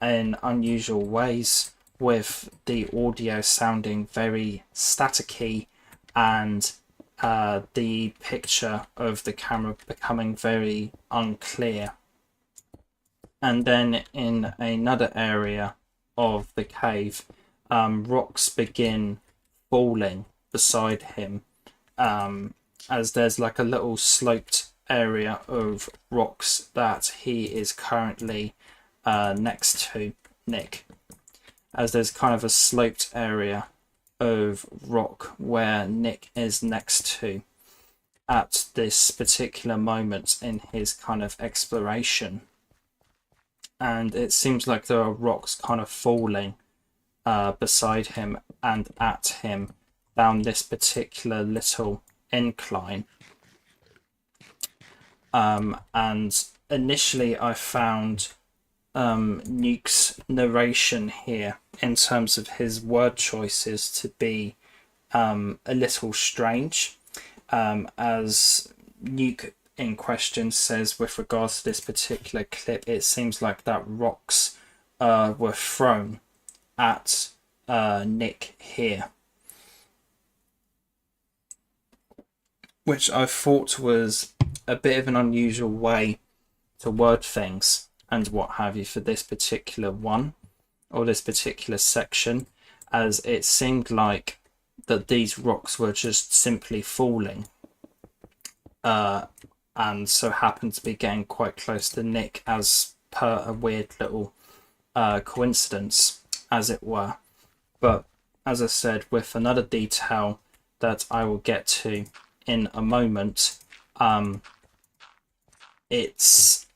in unusual ways, with the audio sounding very staticky and the picture of the camera becoming very unclear. And then in another area of the cave, rocks begin falling beside him, as there's like a little sloped area of rocks that he is currently next to, Nick, as there's kind of a sloped area of rock where Nick is next to at this particular moment in his kind of exploration. And it seems like there are rocks kind of falling beside him and at him down this particular little incline. And initially I found Nuke's narration here in terms of his word choices to be a little strange, as Nuke in question says with regards to this particular clip, it seems like that rocks were thrown at Nick here, which I thought was a bit of an unusual way to word things and what have you for this particular one, or this particular section, as it seemed like that these rocks were just simply falling and so happened to be getting quite close to Nick as per a weird little coincidence, as it were. But as I said, with another detail that I will get to in a moment, it's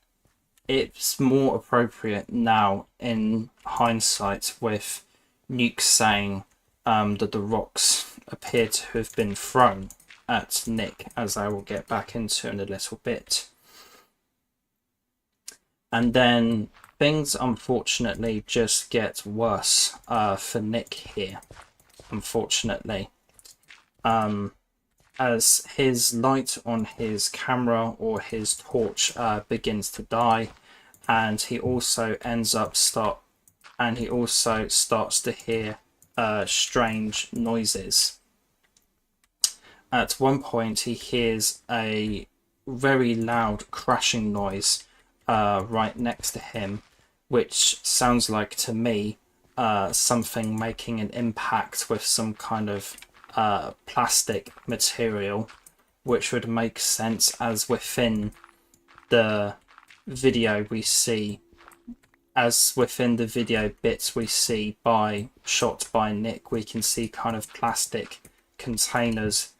more appropriate now in hindsight with Nuke saying that the rocks appear to have been thrown at Nick, as I will get back into in a little bit. And then things unfortunately just get worse for Nick here, unfortunately. As his light on his camera or his torch begins to die, and he also starts to hear strange noises. At one point he hears a very loud crashing noise right next to him, which sounds like to me something making an impact with some kind of plastic material, which would make sense as within the video we see, as within the video bits we see shot by Nick, we can see kind of plastic containers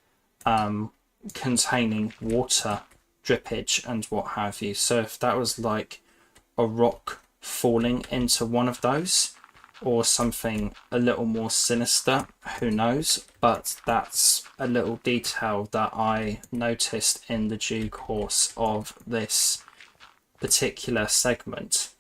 containing water drippage and what have you. So if that was like a rock falling into one of those, or something a little more sinister, who knows, but that's a little detail that I noticed in the due course of this particular segment.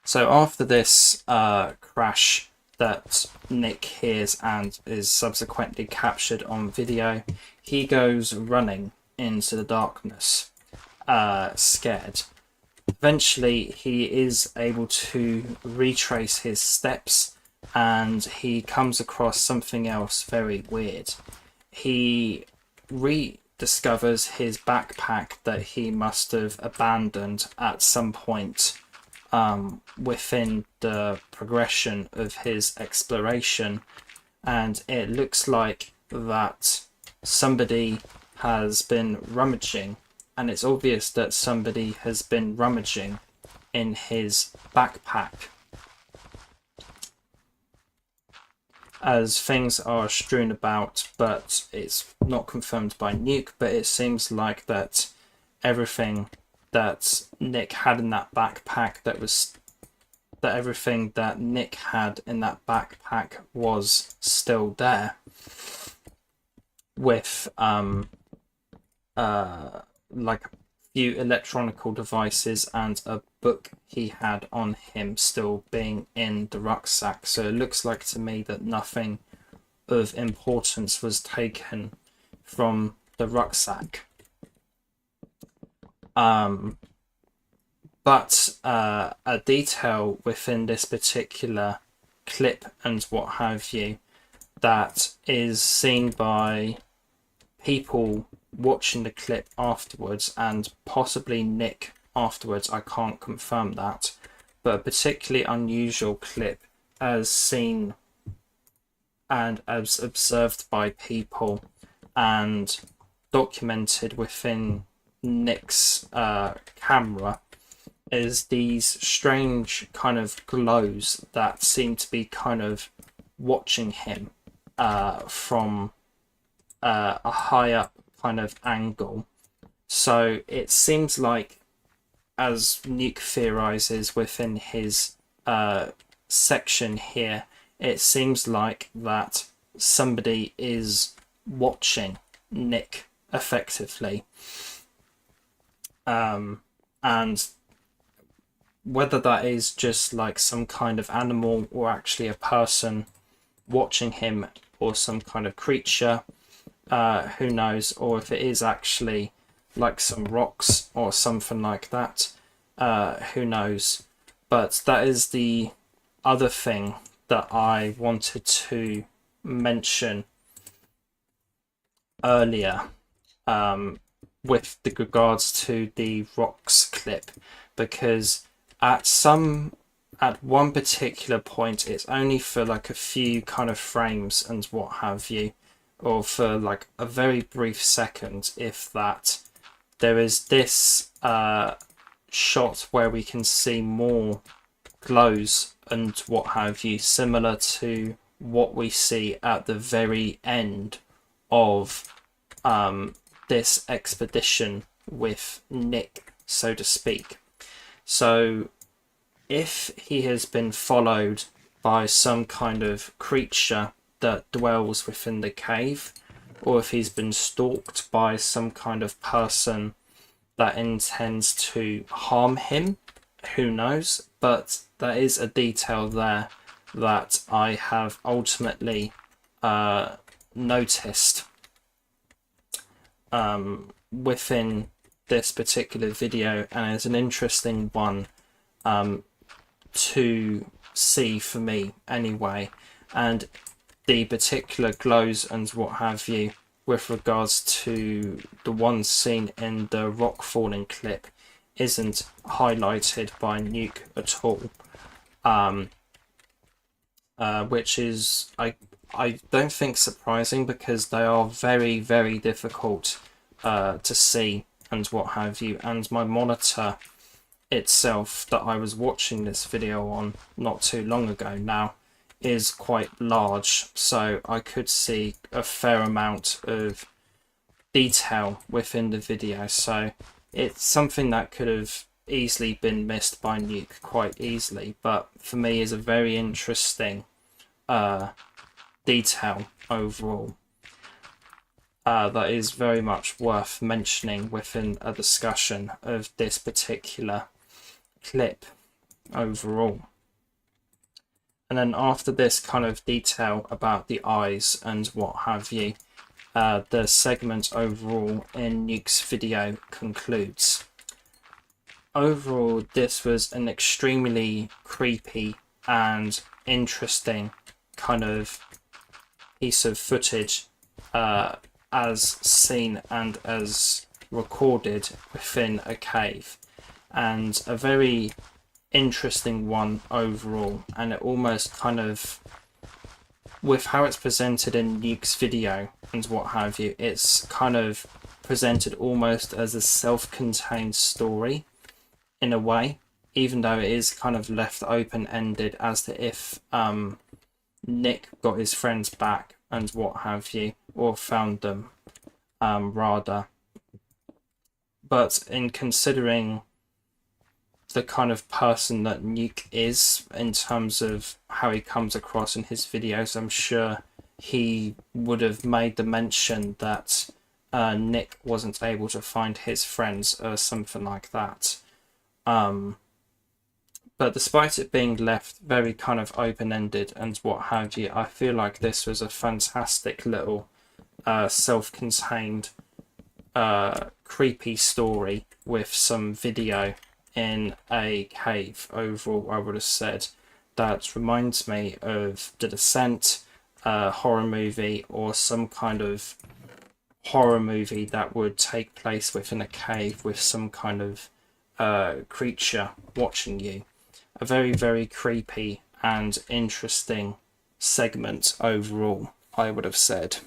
So after this crash that Nick hears and is subsequently captured on video, he goes running into the darkness, scared. Eventually he is able to retrace his steps, and he comes across something else very weird. He rediscovers his backpack that he must have abandoned at some point within the progression of his exploration, and it looks like that somebody has been rummaging, and it's obvious that somebody has been rummaging in his backpack, as things are strewn about, but it's not confirmed by Nuke, but it seems like that everything that Nick had in that backpack everything that Nick had in that backpack was still there, with like a few electronical devices and a book he had on him still being in the rucksack. So it looks like to me that nothing of importance was taken from the rucksack. But a detail within this particular clip and what have you that is seen by people watching the clip afterwards, and possibly Nick afterwards, I can't confirm that, but a particularly unusual clip as seen and as observed by people and documented within Nick's camera, is these strange kind of glows that seem to be kind of watching him from a high up kind of angle. So it seems like, as Nuke theorizes within his section here, it seems like that somebody is watching Nick effectively, and whether that is just like some kind of animal or actually a person watching him or some kind of creature, who knows, or if it is actually like some rocks or something like that, who knows. But that is the other thing that I wanted to mention earlier, with the regards to the rocks clip, because at one particular point it's only for like a few kind of frames and what have you, or for like a very brief second, if that, there is this shot where we can see more glows and what have you, similar to what we see at the very end of this expedition with Nick, so to speak. So if he has been followed by some kind of creature that dwells within the cave, or if he's been stalked by some kind of person that intends to harm him, who knows? But there is a detail there that I have ultimately noticed within this particular video, and it's an interesting one to see for me anyway. And the particular glows and what have you with regards to the one seen in the rock falling clip isn't highlighted by Nuke at all, which is I don't think surprising, because they are very, very difficult to see and what have you. And my monitor itself that I was watching this video on not too long ago now is quite large, so I could see a fair amount of detail within the video. So it's something that could have easily been missed by Nuke quite easily, but for me is a very interesting detail overall, that is very much worth mentioning within a discussion of this particular clip overall. And then after this kind of detail about the eyes and what have you, the segment overall in Nuke's video concludes. Overall, this was an extremely creepy and interesting kind of piece of footage, as seen and as recorded within a cave, and a very interesting one overall. And it almost kind of, with how it's presented in Nuke's video and what have you, it's kind of presented almost as a self-contained story in a way, even though it is kind of left open-ended as to if Nick got his friends back and what have you, or found them, rather. But in considering the kind of person that Nuke is in terms of how he comes across in his videos, I'm sure he would have made the mention that Nick wasn't able to find his friends or something like that. But despite it being left very kind of open-ended and what have you, I feel like this was a fantastic little self-contained creepy story with some video in a cave overall, I would have said. That reminds me of The Descent, horror movie, or some kind of horror movie that would take place within a cave with some kind of creature watching you. A very, very creepy and interesting segment overall, I would have said.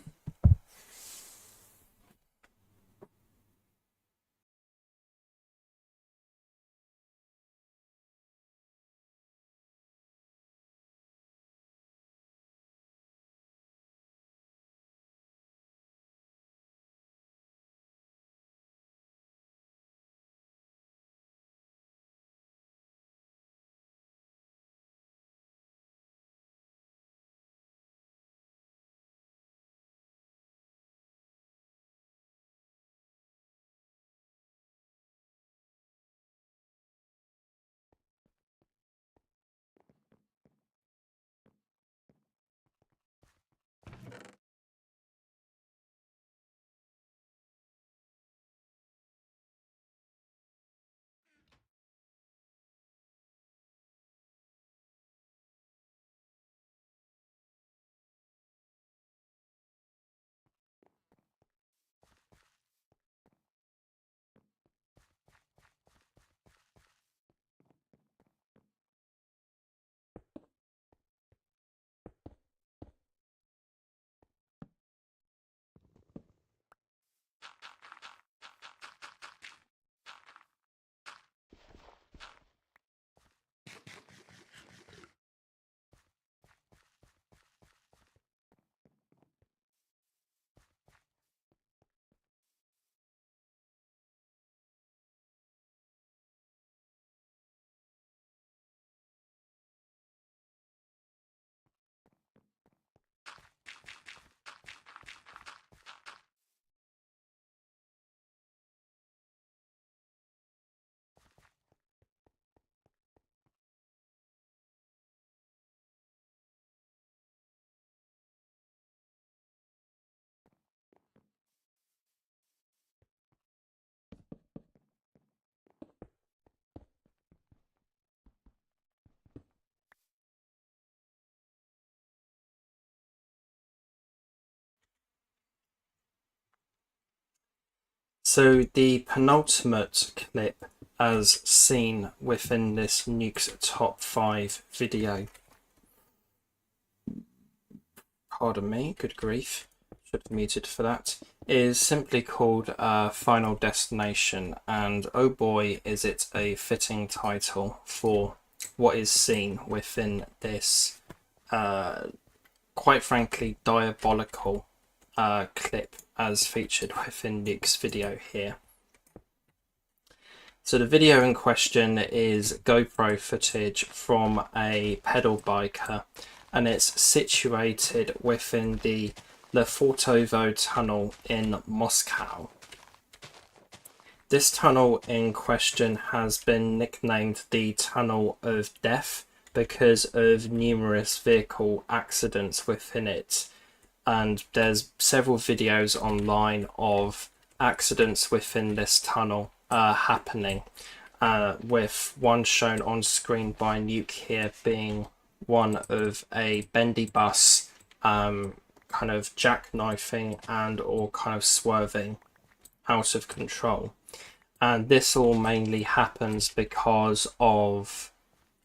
So the penultimate clip as seen within this Nuke's top 5 video, pardon me, good grief, should have muted for that, is simply called Final Destination, and oh boy is it a fitting title for what is seen within this quite frankly diabolical clip as featured within Nuke's video here. So the video in question is GoPro footage from a pedal biker, and it's situated within the Lefortovo tunnel in Moscow. This tunnel in question has been nicknamed the Tunnel of Death because of numerous vehicle accidents within it, and there's several videos online of accidents within this tunnel happening, with one shown on screen by Nuke here being one of a bendy bus kind of jackknifing and or kind of swerving out of control. And this all mainly happens because of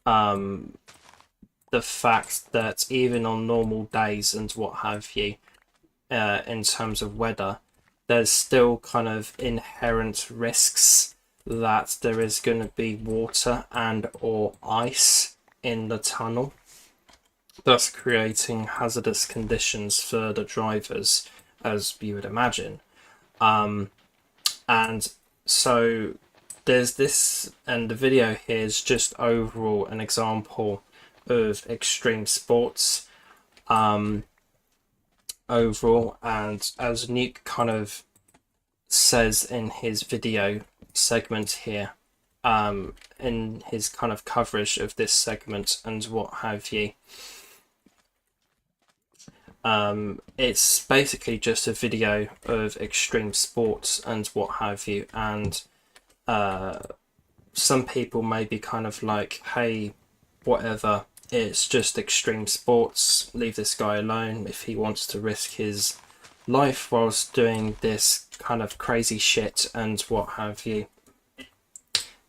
the fact that even on normal days and what have you, in terms of weather, there's still kind of inherent risks that there is going to be water and or ice in the tunnel, thus creating hazardous conditions for the drivers, as you would imagine. And so there's this, and the video here is just overall an example of extreme sports overall, and as Nuke kind of says in his video segment here, in his kind of coverage of this segment and what have you, it's basically just a video of extreme sports and what have you, and some people may be kind of like, hey, whatever, it's just extreme sports, leave this guy alone. If he wants to risk his life whilst doing this kind of crazy shit and what have you,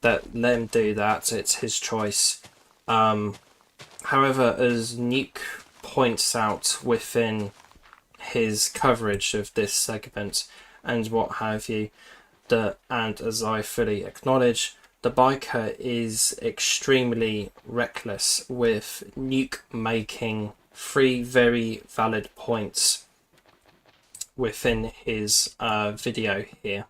that let him do that, it's his choice. However, as Nuke points out within his coverage of this segment and what have you, and as I fully acknowledge, the biker is extremely reckless, with Nuke making 3 very valid points within his video here,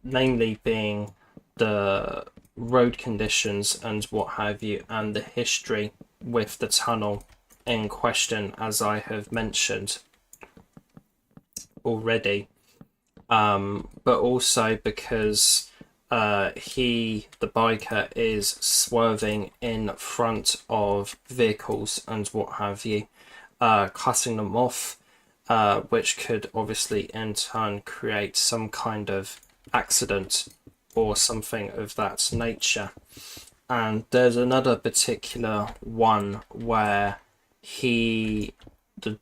namely being the road conditions and what have you, and the history with the tunnel in question, as I have mentioned already, but also because the biker is swerving in front of vehicles and what have you, cutting them off, which could obviously in turn create some kind of accident or something of that nature. And there's another particular one where the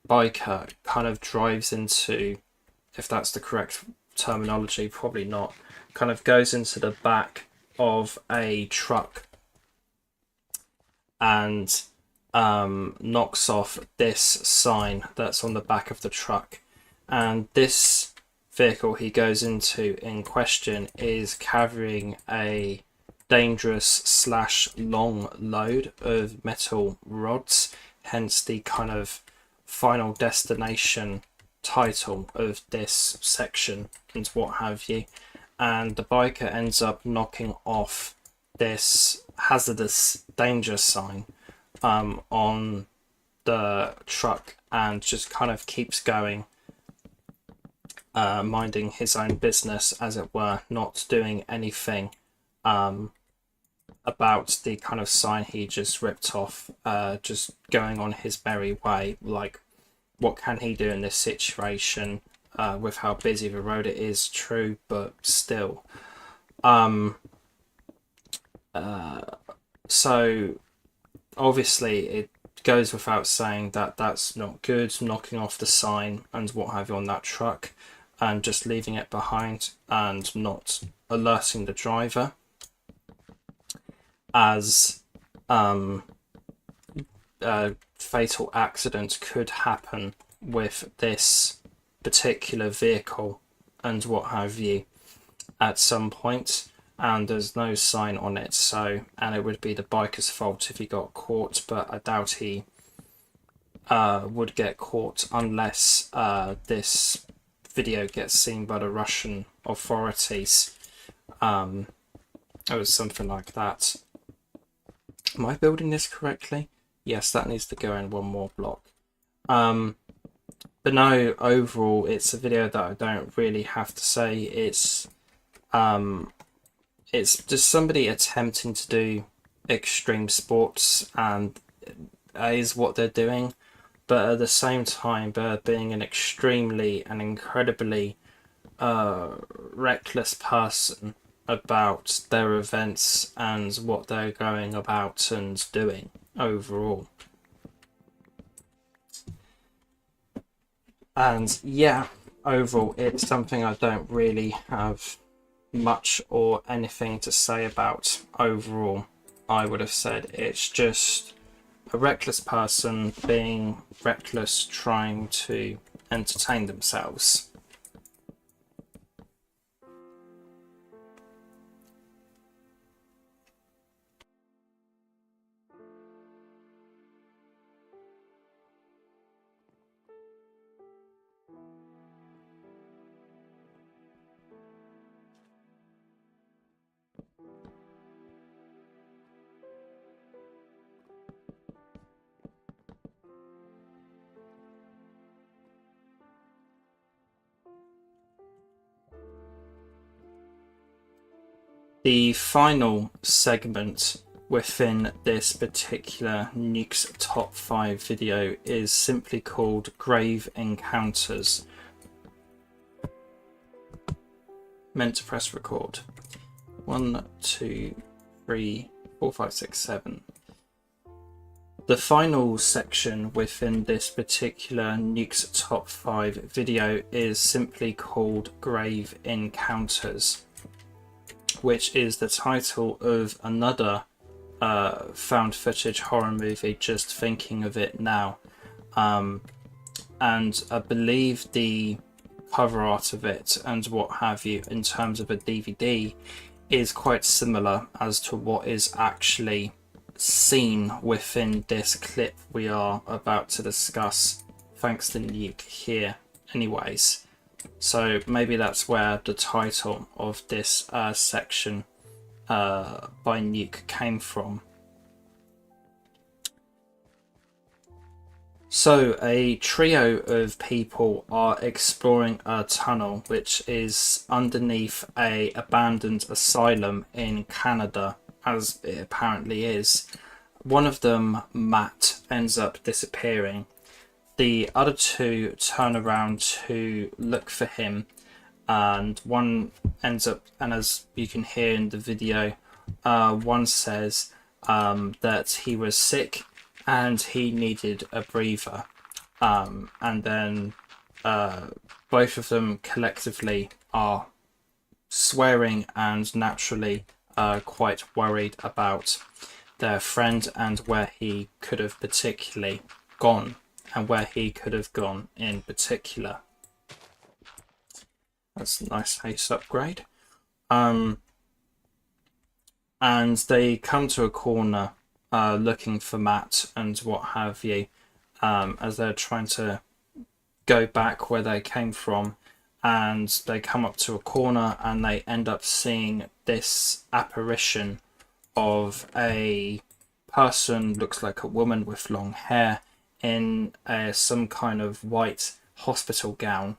biker kind of drives into, if that's the correct terminology, probably not, kind of goes into the back of a truck and knocks off this sign that's on the back of the truck. And this vehicle he goes into in question is carrying a dangerous / long load of metal rods, hence the kind of Final Destination title of this section and what have you. And the biker ends up knocking off this hazardous danger sign on the truck and just kind of keeps going, minding his own business, as it were, not doing anything about the kind of sign he just ripped off, just going on his merry way. Like, what can he do in this situation with how busy the road it is? True, but still. So obviously it goes without saying that that's not good, knocking off the sign and what have you on that truck. and just leaving it behind and not alerting the driver, as a fatal accident could happen with this particular vehicle and what have you at some point, and there's no sign on it, so, and it would be the biker's fault if he got caught, but I doubt he would get caught unless this video gets seen by the Russian authorities, or something like that. Am I building this correctly? Yes, that needs to go in one more block. But no, overall, it's a video that I don't really have to say. It's just somebody attempting to do extreme sports, and that is what they're doing. But at the same time, they're being an extremely and incredibly reckless person about their events and what they're going about and doing overall. And yeah, overall, it's something I don't really have much or anything to say about overall. I would have said it's just a reckless person being reckless, trying to entertain themselves. The final segment within this particular Nuke's Top 5 video is simply called Grave Encounters. Meant to press record. 1, 2, 3, 4, 5, 6, 7. The final section within this particular Nuke's Top 5 video is simply called Grave Encounters, which is the title of another found footage horror movie, just thinking of it now. And I believe the cover art of it and what have you in terms of a DVD is quite similar as to what is actually seen within this clip we are about to discuss, thanks to Nuke here anyways. So maybe that's where the title of this section by Nuke came from. So a trio of people are exploring a tunnel which is underneath a abandoned asylum in Canada, as it apparently is. One of them, Matt, ends up disappearing. The other two turn around to look for him, and one ends up, and as you can hear in the video, one says that he was sick and he needed a breather, and then both of them collectively are swearing and naturally quite worried about their friend and where he could have particularly gone, and where he could have gone in particular. That's a nice haste upgrade. And they come to a corner looking for Matt and what have you, as they're trying to go back where they came from, and they come up to a corner and they end up seeing this apparition of a person, looks like a woman with long hair, in some kind of white hospital gown.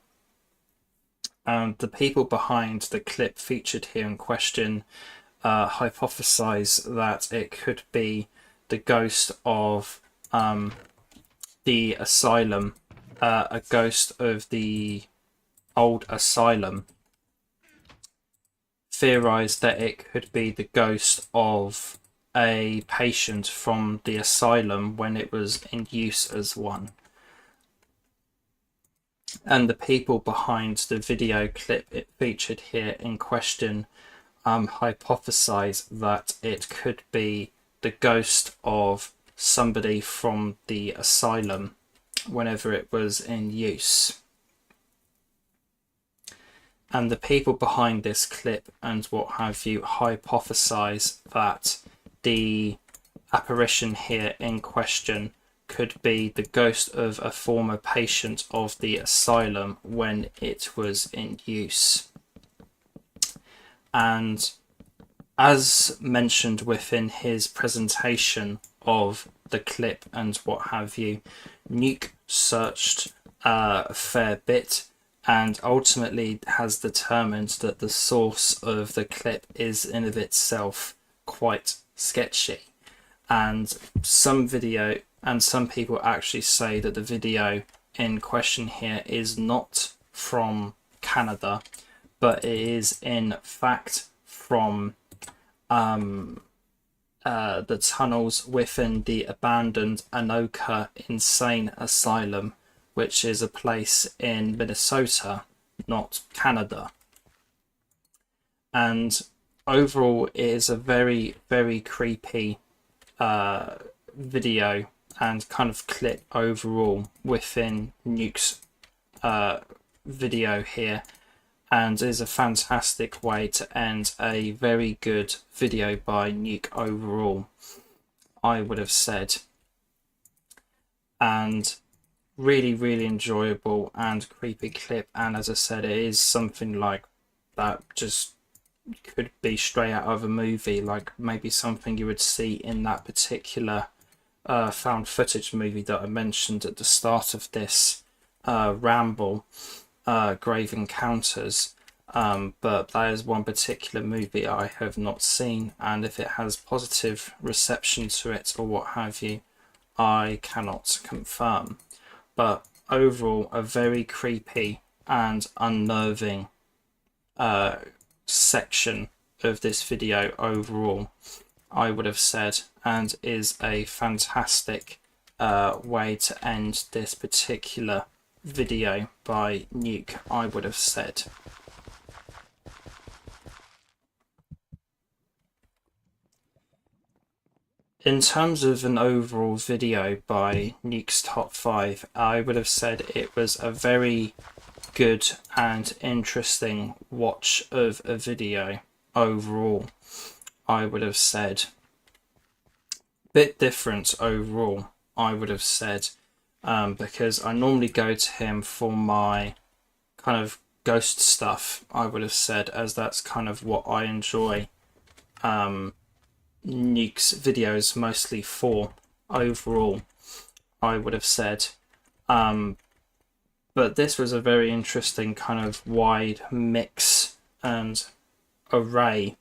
And the people behind the clip featured here in question hypothesize that it could be the ghost of the asylum, a ghost of the old asylum. Theorized that it could be the ghost of a patient from the asylum when it was in use as one. And the people behind the video clip it featured here in question hypothesize that it could be the ghost of somebody from the asylum whenever it was in use. And the people behind this clip and what have you hypothesize that the apparition here in question could be the ghost of a former patient of the asylum when it was in use. And as mentioned within his presentation of the clip and what have you, Nuke searched a fair bit and ultimately has determined that the source of the clip is in of itself quite sketchy. And some people actually say that the video in question here is not from Canada, but it is in fact from the tunnels within the abandoned Anoka Insane Asylum, which is a place in Minnesota, not Canada. And overall, it is a very, very creepy video and kind of clip overall within Nuke's video here, and is a fantastic way to end a very good video by Nuke overall, I would have said. And really, really enjoyable and creepy clip, and as I said, it is something like that just could be straight out of a movie, like maybe something you would see in that particular found footage movie that I mentioned at the start of this ramble, Grave Encounters. But that is one particular movie I have not seen, and if it has positive reception to it or what have you, I cannot confirm. But overall, a very creepy and unnerving section of this video overall, I would have said, and is a fantastic way to end this particular video by Nuke, I would have said. In terms of an overall video by Nuke's Top 5, I would have said it was a very good and interesting watch of a video overall, I would have said. Bit different overall, I would have said, because I normally go to him for my kind of ghost stuff, I would have said, as that's kind of what I enjoy Nuke's videos mostly for overall, I would have said. But this was a very interesting kind of wide mix and array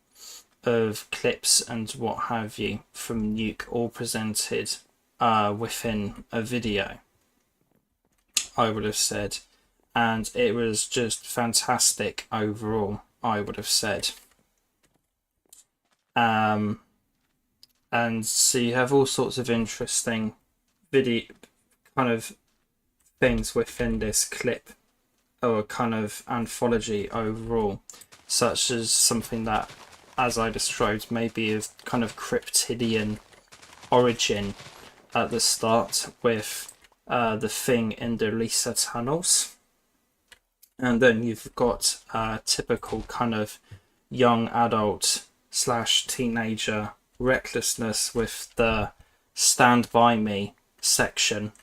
of clips and what have you from Nuke, all presented within a video, I would have said. And it was just fantastic overall, I would have said. And so you have all sorts of interesting video kind of things within this clip, or kind of anthology overall, such as something that, as I described, maybe of kind of cryptidian origin at the start with the thing in the Lisa tunnels, and then you've got typical kind of young adult / teenager recklessness with the Stand By Me section,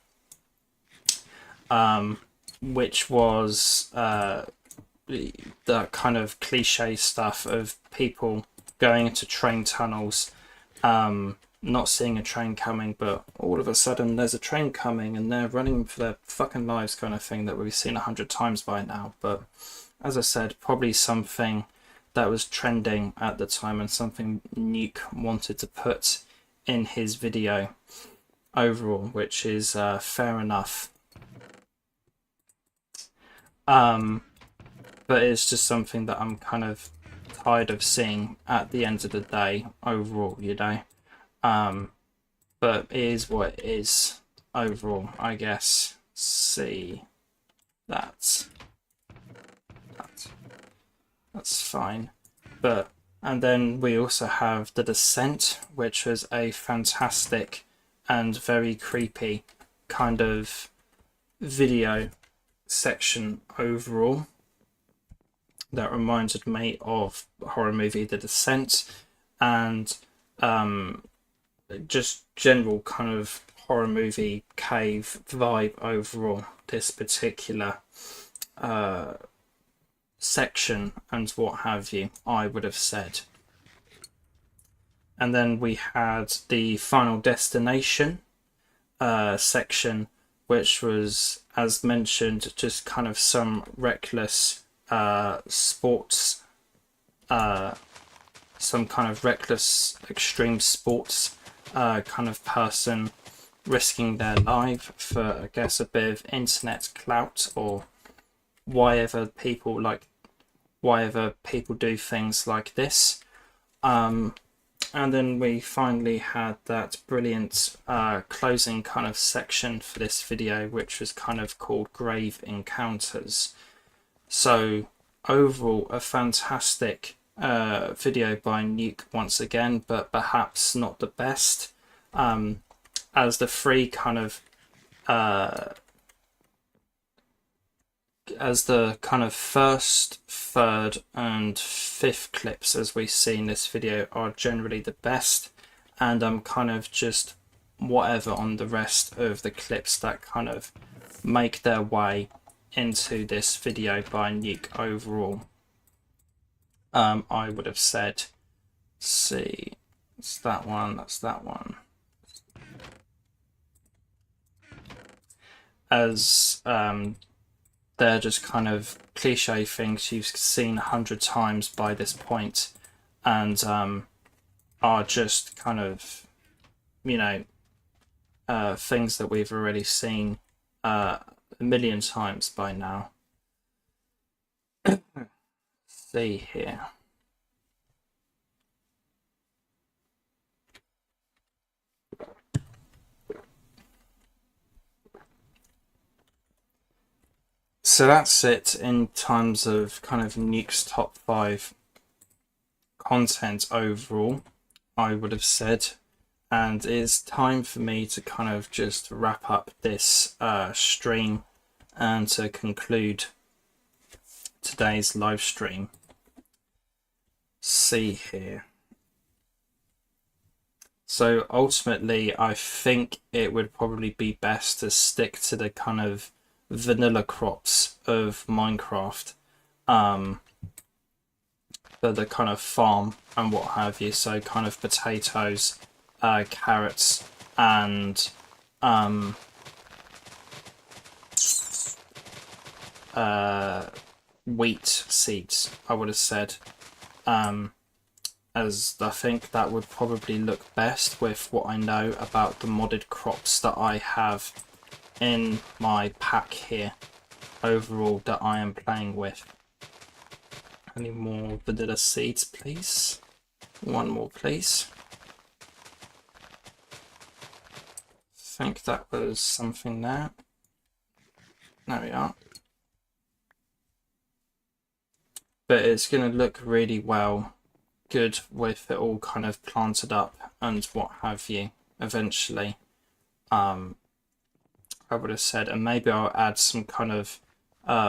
which was the kind of cliche stuff of people going into train tunnels, not seeing a train coming, but all of a sudden there's a train coming and they're running for their fucking lives, kind of thing that we've seen 100 times by now. But as I said, probably something that was trending at the time and something Nuke wanted to put in his video overall, which is fair enough. But it's just something that I'm kind of tired of seeing at the end of the day overall, you know. But it is what it is overall, I guess. See, That's fine. And then we also have The Descent, which was a fantastic and very creepy kind of video section overall that reminded me of the horror movie The Descent, and just general kind of horror movie cave vibe overall. This particular section and what have you, I would have said. And then we had the Final Destination section, which was, as mentioned, just kind of some reckless sports, some kind of reckless extreme sports kind of person risking their life for, I guess, a bit of internet clout, or whatever people do things like this. And then we finally had that brilliant closing kind of section for this video, which was kind of called Grave Encounters. So overall, a fantastic video by Nuke once again, but perhaps not the best, as the three kind of as the kind of first, third and fifth clips, as we see in this video, are generally the best, and I'm kind of just whatever on the rest of the clips that kind of make their way into this video by Nuke overall. I would have said, see, it's that one, that's that one. As they're just kind of cliche things you've seen 100 times by this point, and are just kind of, you know, things that we've already seen a million times by now. See here. So that's it in terms of kind of Nuke's top 5 content overall, I would have said. And it's time for me to kind of just wrap up this stream and to conclude today's live stream. See here. So ultimately, I think it would probably be best to stick to the kind of vanilla crops of Minecraft, for the kind of farm and what have you. So kind of potatoes, carrots, and wheat seeds, I would have said, as I think that would probably look best with what I know about the modded crops that I have in my pack here overall that I am playing with. Any more vanilla seeds, please? One more, please. I think that was something there. There we are. But it's going to look really good with it all kind of planted up and what have you eventually. I would have said, and maybe I'll add some kind of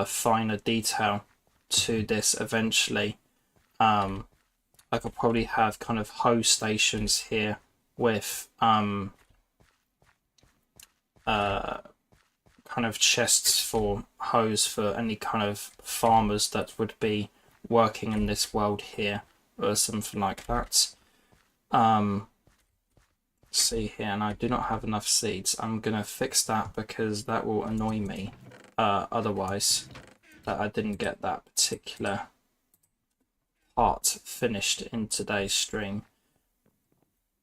finer detail to this eventually. I could probably have kind of hose stations here with kind of chests for hose for any kind of farmers that would be working in this world here, or something like that. See here, and I do not have enough seeds. I'm gonna fix that because that will annoy me otherwise, that I didn't get that particular part finished in today's stream.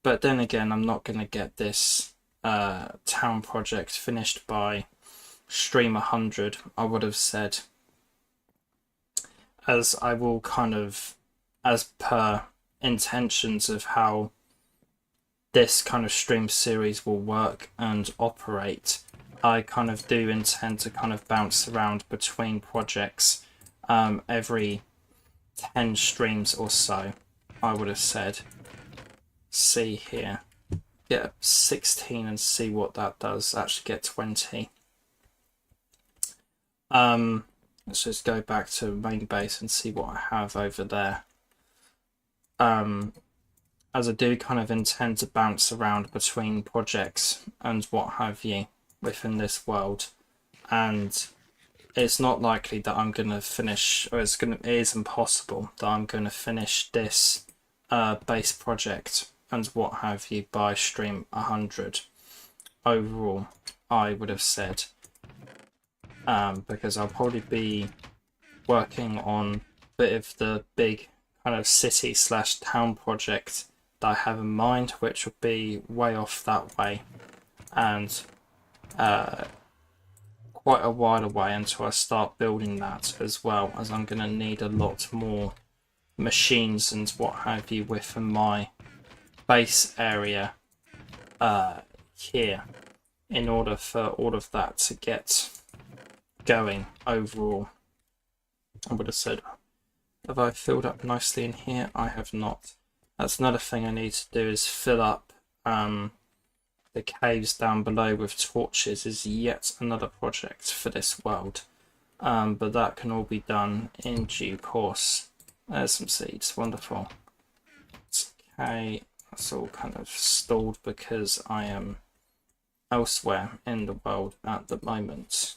But then again, I'm not gonna get this town project finished by stream 100, I would have said, as I will kind of, as per intentions of how this kind of stream series will work and operate, I kind of do intend to kind of bounce around between projects every 10 streams or so, I would have said. See here. Get 16 and see what that does. Actually get 20. Let's just go back to main base and see what I have over there. As I do kind of intend to bounce around between projects and what have you within this world, and it's not likely that I'm going to finish, or it is impossible that I'm going to finish this base project and what have you by stream 100 overall, I would have said, because I'll probably be working on a bit of the big kind of city / town project that I have in mind, which will be way off that way and quite a while away until I start building that, as well as I'm going to need a lot more machines and what have you within my base area here in order for all of that to get going overall. I would have said, have I filled up nicely in here? I have not. That's another thing I need to do, is fill up the caves down below with torches. Is yet another project for this world, but that can all be done in due course. There's some seeds, wonderful. Okay, that's all kind of stalled because I am elsewhere in the world at the moment.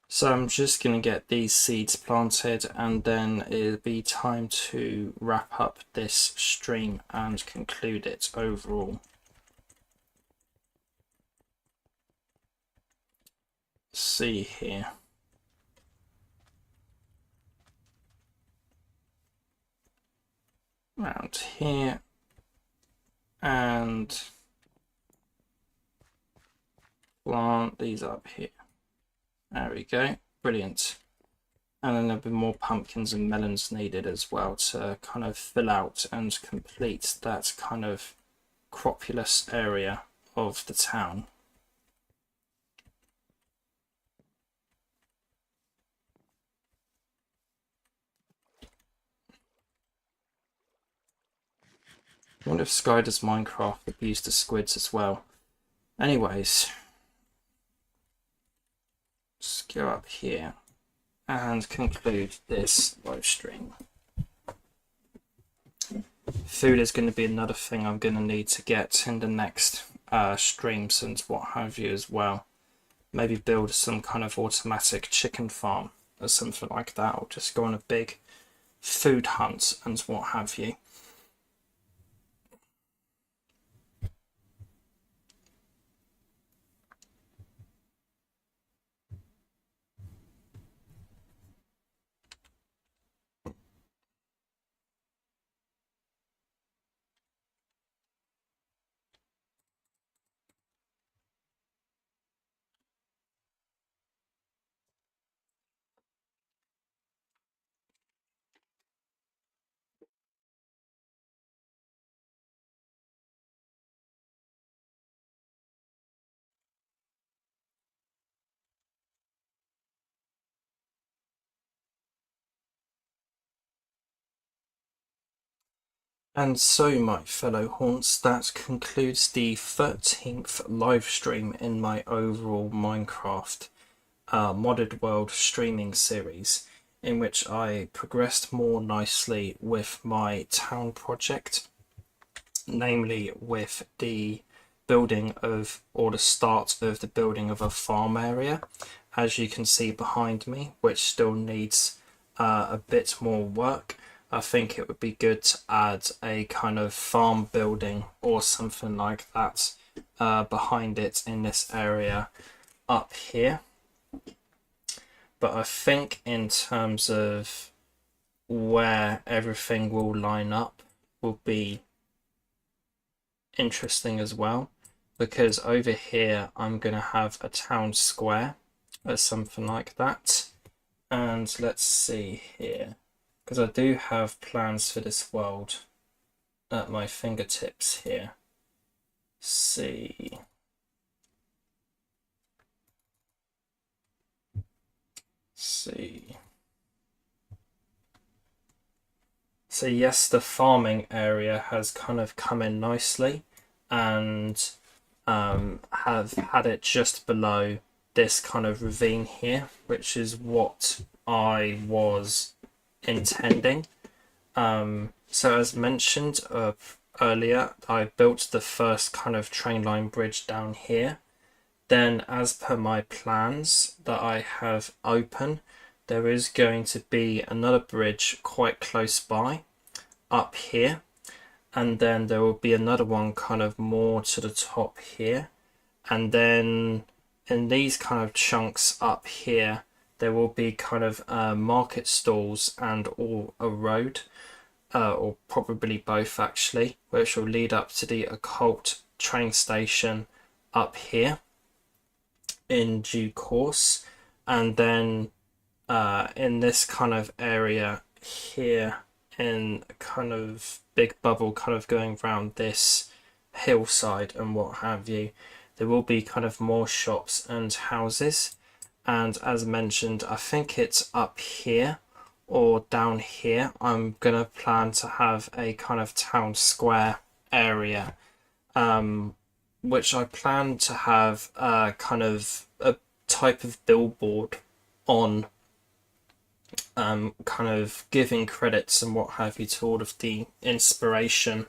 So I'm just going to get these seeds planted, and then it'll be time to wrap up this stream and conclude it overall. See here. Around here. And plant these up here. There we go, brilliant. And then there'll be more pumpkins and melons needed as well to kind of fill out and complete that kind of cropulous area of the town. I wonder if Sky does Minecraft abuse the squids as well. Anyways, let's go up here and conclude this live stream. Food is going to be another thing I'm going to need to get in the next streams and what have you as well. Maybe build some kind of automatic chicken farm or something like that, or just go on a big food hunt and what have you. And so, my fellow haunts, that concludes the 13th live stream in my overall Minecraft modded world streaming series, in which I progressed more nicely with my town project, namely with the building of, or the start of the building of a farm area, as you can see behind me, which still needs a bit more work. I think it would be good to add a kind of farm building or something like that behind it in this area up here. But I think in terms of where everything will line up will be interesting as well, because over here I'm going to have a town square or something like that. And let's see here. because I do have plans for this world at my fingertips here. See. So yes, the farming area has kind of come in nicely, and have had it just below this kind of ravine here, which is what I was intending. So as mentioned earlier, I built the first kind of train line bridge down here. Then, as per my plans that I have open, there is going to be another bridge quite close by up here, and then there will be another one kind of more to the top here, and then in these kind of chunks up here there will be kind of market stalls and or a road, or probably both actually, which will lead up to the occult train station up here in due course. And then in this kind of area here, in a kind of big bubble kind of going around this hillside and what have you, there will be kind of more shops and houses. And as mentioned, I think it's up here or down here, I'm gonna plan to have a kind of town square area, which I plan to have kind of a type of billboard on, kind of giving credits and what have you to all of the inspiration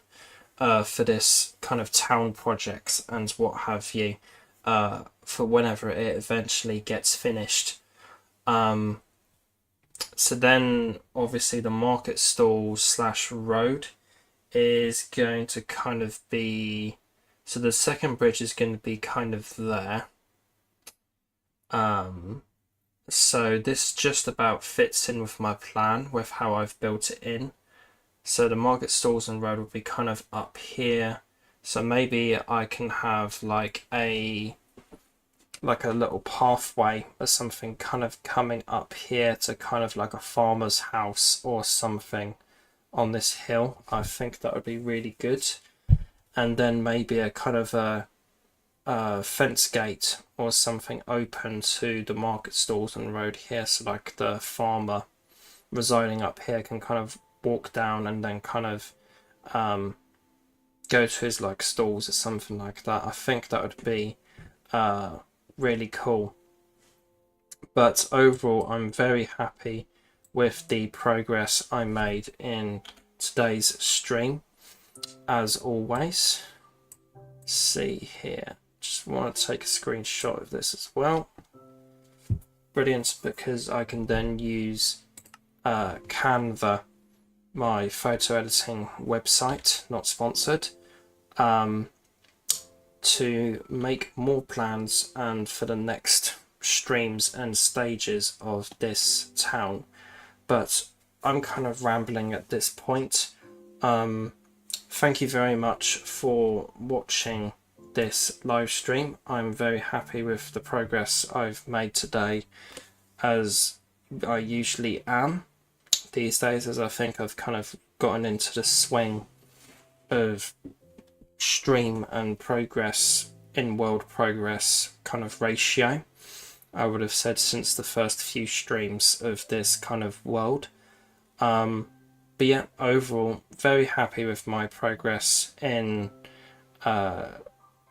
for this kind of town projects and what have you, for whenever it eventually gets finished. So then obviously the market stall slash road is going to kind of be, so the second bridge is going to be kind of there. So this just about fits in with my plan with how I've built it in. So the market stalls and road will be kind of up here. So maybe I can have like a little pathway or something kind of coming up here to kind of like a farmer's house or something on this hill. I think that would be really good. And then maybe a kind of a fence gate or something open to the market stalls and road here, so like the farmer residing up here can kind of walk down and then kind of go to his like stalls or something like that. I think that would be really cool. But overall, I'm very happy with the progress I made in today's stream, as always. See here, just want to take a screenshot of this as well. Brilliant, because I can then use Canva, my photo editing website, not sponsored, to make more plans and for the next streams and stages of this town. But I'm kind of rambling at this point. Thank you very much for watching this live stream. I'm very happy with the progress I've made today, as I usually am these days, as I think I've kind of gotten into the swing of stream and progress in world progress kind of ratio, I would have said, since the first few streams of this kind of world. But yeah, overall, very happy with my progress in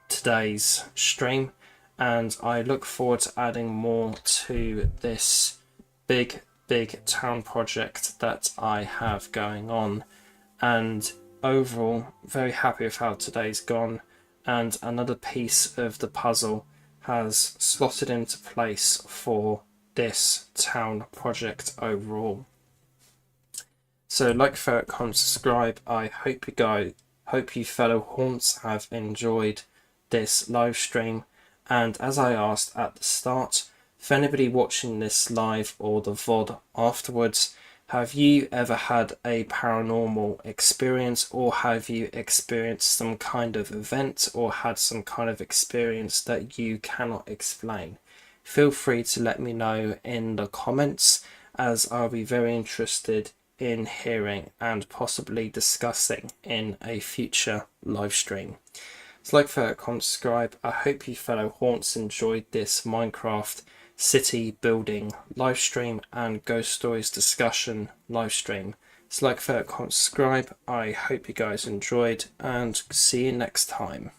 today's stream, and I look forward to adding more to this big town project that I have going on. And overall, very happy with how today's gone, and another piece of the puzzle has slotted into place for this town project overall. So like, favorite, comment, subscribe. I hope you fellow haunts have enjoyed this live stream, and as I asked at the start, for anybody watching this live or the VOD afterwards, have you ever had a paranormal experience, or have you experienced some kind of event or had some kind of experience that you cannot explain? Feel free to let me know in the comments, as I'll be very interested in hearing and possibly discussing in a future live stream. So like, fair, comment, subscribe. I hope you fellow haunts enjoyed this Minecraft city building live stream and ghost stories discussion live stream. So like, fair, comment, subscribe. I hope you guys enjoyed, and see you next time.